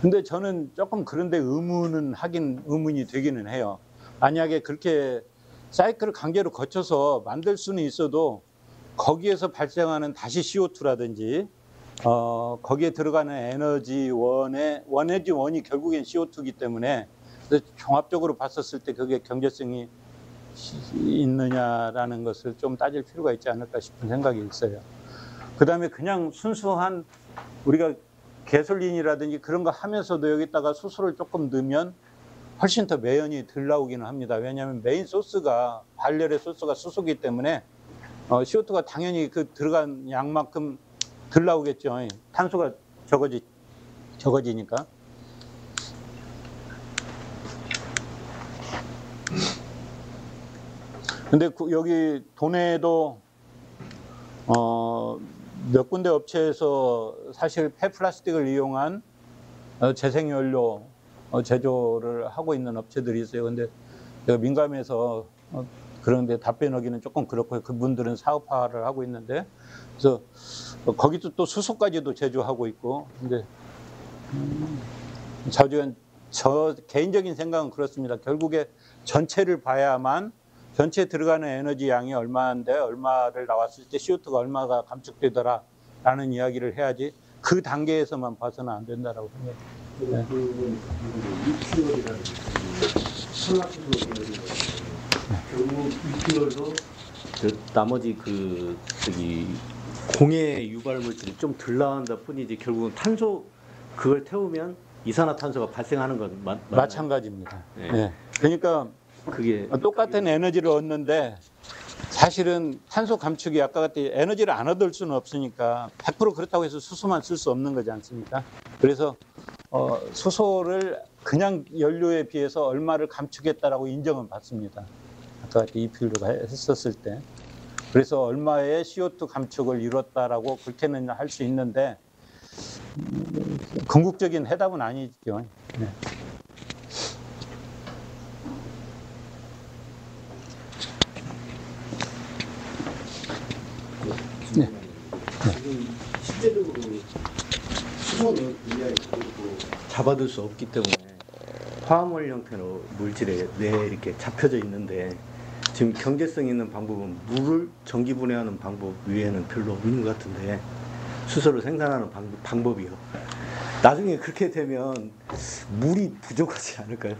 근데 저는 조금 그런데 의문이 되기는 해요. 만약에 그렇게 사이클을 강제로 거쳐서 만들 수는 있어도 거기에서 발생하는 다시 CO2라든지 거기에 들어가는 에너지원이 결국엔 CO2이기 때문에 종합적으로 봤었을 때 그게 경제성이 있느냐라는 것을 좀 따질 필요가 있지 않을까 싶은 생각이 있어요. 그 다음에 그냥 순수한 우리가 가솔린이라든지 그런 거 하면서도 여기다가 수소를 조금 넣으면 훨씬 더 매연이 덜 나오기는 합니다. 왜냐하면 메인 소스가 발열의 소스가 수소이기 때문에 CO2가 당연히 그 들어간 양만큼 덜 나오겠죠. 탄소가 적어지니까. 근데 여기 도내에도 몇 군데 업체에서 사실 폐플라스틱을 이용한 재생연료 제조를 하고 있는 업체들이 있어요. 근데 제가 민감해서 그런데 답변하기는 조금 그렇고요. 그분들은 사업화를 하고 있는데 그래서 거기도 또 수소까지도 제조하고 있고 근데 저 개인적인 생각은 그렇습니다. 결국에 전체를 봐야만 전체에 들어가는 에너지 양이 얼마인데 얼마를 나왔을 때 CO2가 얼마가 감축되더라 라는 이야기를 해야지 그 단계에서만 봐서는 안 된다라고 생각합니다. 결국 이퓨얼도 나머지 공해 유발 물질이 좀 덜 나온다 뿐이지 결국은 탄소 그걸 태우면 이산화탄소가 발생하는 건 마찬가지입니다. 네. 네. 그러니까 그게 똑같은 에너지를 얻는데 사실은 탄소 감축이 아까 같이 에너지를 안 얻을 수는 없으니까 100% 그렇다고 해서 수소만 쓸 수 없는 거지 않습니까? 그래서 수소를 그냥 연료에 비해서 얼마를 감축했다라고 인정은 받습니다. 아까 같이 이퓨얼로 했었을 때. 그래서 얼마의 CO2 감축을 이뤘다라고 그렇게는 할 수 있는데 궁극적인 해답은 아니죠. 네. 지금 실제적으로 수소는 굉장히 잡아둘 수 없기 때문에 화합물 형태로 물질에 뇌에 이렇게 잡혀져 있는데 지금 경제성 있는 방법은 물을 전기 분해하는 방법 외에는 별로 없는 것 같은데 수소를 생산하는 방법이요. 나중에 그렇게 되면 물이 부족하지 않을까요?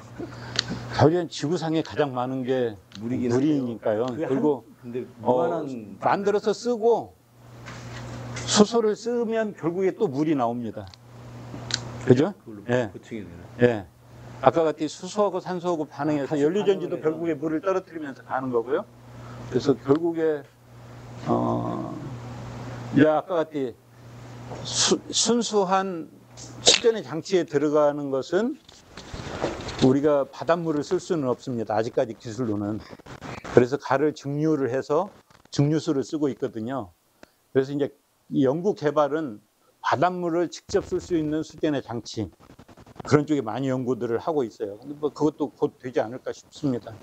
결국엔 지구상에 가장 많은 게 물이니까요. 그리고 근데 무한한 만들어서 쓰고 수소를 쓰면 결국에 또 물이 나옵니다. 그죠? 그걸로 예. 보충이 되는. 예. 아까 같이 수소하고 산소하고 반응해서 다시 연료전지도 반응을 결국에 물을 떨어뜨리면서 가는 거고요. 그래서 결국에 아까 같이 순수한 식전의 장치에 들어가는 것은 우리가 바닷물을 쓸 수는 없습니다. 아직까지 기술로는. 그래서 가를 증류를 해서 증류수를 쓰고 있거든요. 그래서 이제 이 연구 개발은 바닷물을 직접 쓸 수 있는 수전의 장치 그런 쪽에 많이 연구들을 하고 있어요. 근데 뭐 그것도 곧 되지 않을까 싶습니다.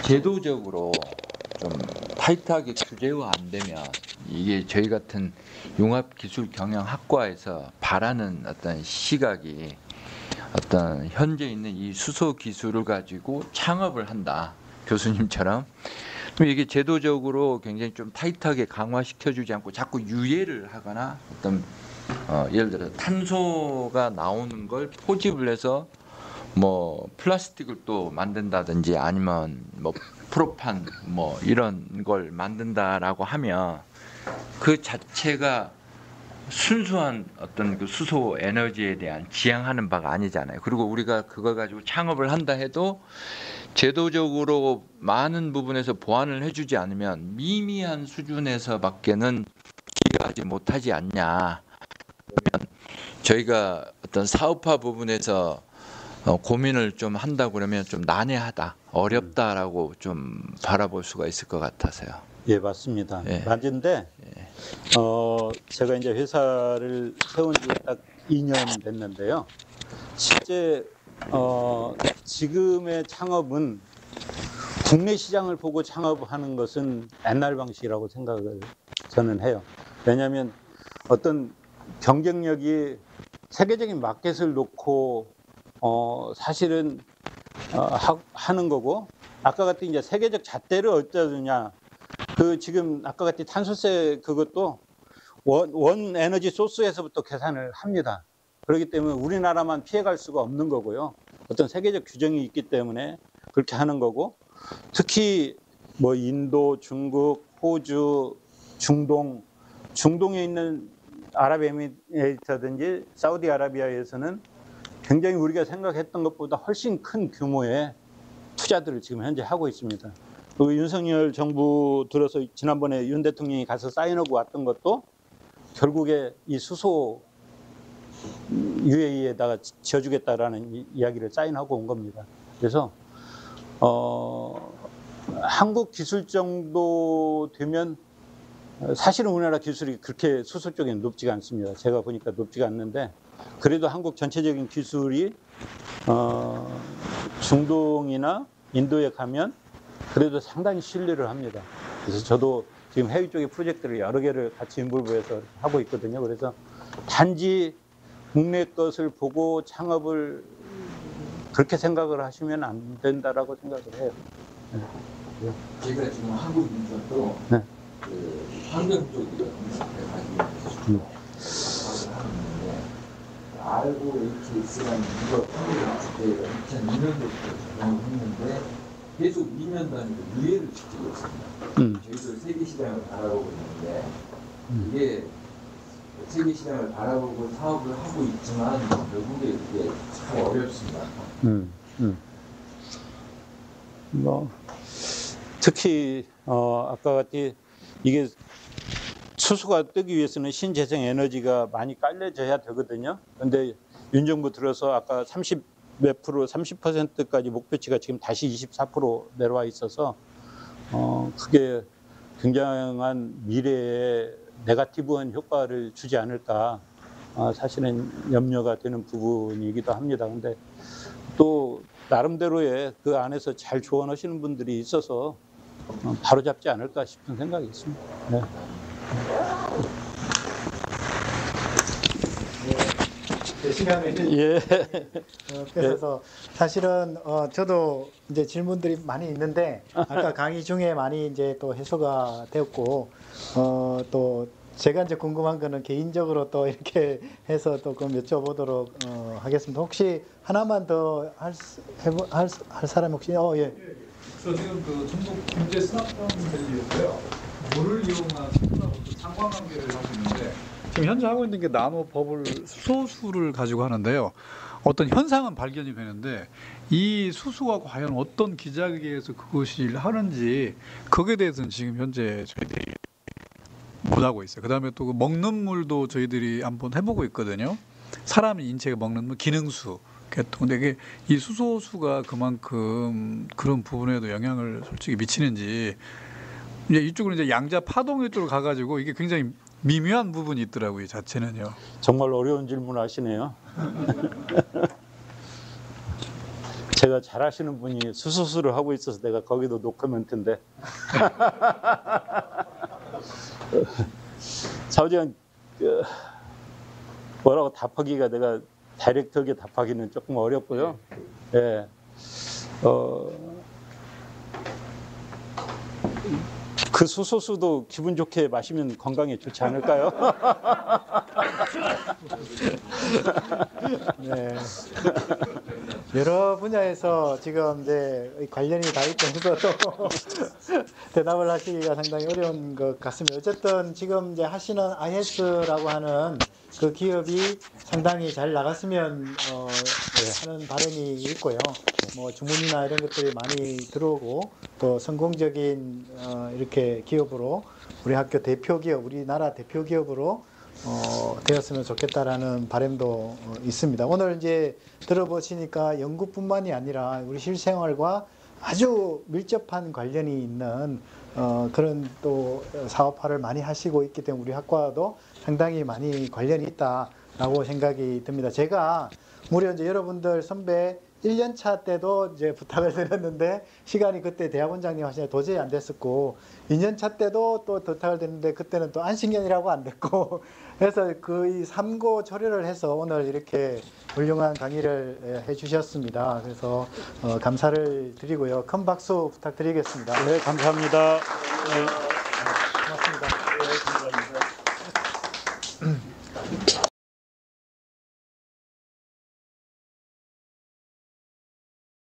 제도적으로 좀 타이트하게 규제화 안 되면 이게 저희 같은 융합기술경영학과에서 바라는 어떤 시각이 어떤 현재 있는 이 수소 기술을 가지고 창업을 한다. 교수님처럼. 그럼 이게 제도적으로 굉장히 좀 타이트하게 강화시켜주지 않고 자꾸 유예를 하거나 어떤 예를 들어 탄소가 나오는 걸 포집을 해서 뭐 플라스틱을 또 만든다든지 아니면 뭐 프로판 뭐 이런 걸 만든다라고 하면 그 자체가 순수한 어떤 그 수소 에너지에 대한 지향하는 바가 아니잖아요. 그리고 우리가 그걸 가지고 창업을 한다 해도 제도적으로 많은 부분에서 보완을 해주지 않으면 미미한 수준에서밖에는 기여하지 못하지 않냐. 그러면 저희가 어떤 사업화 부분에서 고민을 좀 한다 그러면 좀 난해하다, 어렵다라고 좀 바라볼 수가 있을 것 같아서요. 예, 맞습니다. 예. 맞은데 제가 이제 회사를 세운 지 딱 2년 됐는데요. 실제 지금의 창업은 국내 시장을 보고 창업하는 것은 옛날 방식이라고 생각을 저는 해요. 왜냐하면 어떤 경쟁력이 세계적인 마켓을 놓고 사실은 하는 거고, 아까 같은 이제 세계적 잣대를 어디다 두냐. 그 지금 아까 같은 탄소세 그것도 원 에너지 소스에서부터 계산을 합니다. 그렇기 때문에 우리나라만 피해갈 수가 없는 거고요. 어떤 세계적 규정이 있기 때문에 그렇게 하는 거고, 특히 뭐 인도, 중국, 호주, 중동에 있는 아랍에미레이트라든지 사우디아라비아에서는 굉장히 우리가 생각했던 것보다 훨씬 큰 규모의 투자들을 지금 현재 하고 있습니다. 그리고 윤석열 정부 들어서 지난번에 윤 대통령이 가서 사인하고 왔던 것도 결국에 이 수소 UAE에다가 지어주겠다라는 이야기를 사인하고 온 겁니다. 그래서 한국 기술 정도 되면 사실은 우리나라 기술이 그렇게 수소 쪽에는 높지가 않습니다. 제가 보니까 높지가 않는데, 그래도 한국 전체적인 기술이 중동이나 인도에 가면 그래도 상당히 신뢰를 합니다. 그래서 저도 지금 해외 쪽의 프로젝트를 여러 개를 같이 인볼브해서 하고 있거든요. 그래서 단지 국내 것을 보고 창업을 그렇게 생각을 하시면 안 된다라고 생각을 해요. 네. 제가 지금 한국 인사도 네. 그 환경 쪽이라 가지고 하는데 ROHS라는 이거 한국에 2002년도부터 적용을 했는데 계속 2년 단위로 유예를 시키고 있습니다. 저희도 세계 시장을 바라보고 있는데 이게 세계 시장을 바라보고 사업을 하고 있지만 결국에 이게 참 어렵습니다. 뭐 특히 아까 같이 이게 수소가 뜨기 위해서는 신재생 에너지가 많이 깔려져야 되거든요. 그런데 윤 정부 들어서 아까 30몇 프로, 30%까지 목표치가 지금 다시 24% 내려와 있어서 그게 굉장한 미래에 네거티브한 효과를 주지 않을까, 사실은 염려가 되는 부분이기도 합니다. 근데 또 나름대로의 그 안에서 잘 조언하시는 분들이 있어서 바로잡지 않을까 싶은 생각이 있습니다. 네. 시간을 예. 그래서 사실은 저도 이제 질문들이 많이 있는데 아까 강의 중에 많이 이제 또 해소가 되었고, 또 제가 이제 궁금한 거는 개인적으로 또 이렇게 해서 또 그럼 여쭤보도록 하겠습니다. 혹시 하나만 더 할 사람이 혹시 예. 저 지금 그 전북 경제 스마트팜 밸리에서요, 물을 이용한 식품하고 상관관계를 하고 있는데, 지금 현재 하고 있는 게 나노 버블 수소수를 가지고 하는데요. 어떤 현상은 발견이 되는데 이 수소가 과연 어떤 기자기에서 그것이 하는지 거기에 대해서는 지금 현재 저희들이 못하고 있어요. 그다음에 또 그 먹는 물도 저희들이 한번 해보고 있거든요. 사람 인체가 먹는 물, 기능수. 근데 이게 이 수소수가 그만큼 그런 부분에도 영향을 솔직히 미치는지, 이제 이쪽으로 이제 양자 파동 쪽으로 가가지고 이게 굉장히 미묘한 부분이 있더라고요. 자체는요. 정말 어려운 질문 하시네요. 제가 잘하시는 분이 수소수를 하고 있어서 내가 거기도 노코멘트인데. 사우지간 뭐라고 답하기가 내가 다이렉트하게 답하기는 조금 어렵고요. 예. 그 수소수도 기분 좋게 마시면 건강에 좋지 않을까요? 네. 여러 분야에서 지금 이제 관련이 다 있면서도 대답을 하시기가 상당히 어려운 것 같습니다. 어쨌든 지금 이제 하시는 IS라고 하는 그 기업이 상당히 잘 나갔으면 하는 바람이 있고요. 뭐 주문이나 이런 것들이 많이 들어오고 또 성공적인 이렇게 기업으로 우리 학교 대표 기업, 우리나라 대표 기업으로 되었으면 좋겠다라는 바람도 있습니다. 오늘 이제 들어보시니까 연구뿐만이 아니라 우리 실생활과 아주 밀접한 관련이 있는 그런 또 사업화를 많이 하시고 있기 때문에 우리 학과도 상당히 많이 관련이 있다라고 생각이 듭니다. 제가 무려 이제 여러분들 선배 1년차 때도 이제 부탁을 드렸는데 시간이 그때 대학원장님 하시냐 도저히 안 됐었고 2년차 때도 또 부탁을 드렸는데 그때는 또 안식년이라고 안 됐고 그래서 거의 3고 초려를 해서 오늘 이렇게 훌륭한 강의를 해주셨습니다. 그래서 감사를 드리고요. 큰 박수 부탁드리겠습니다. 네, 감사합니다. 고맙습니다.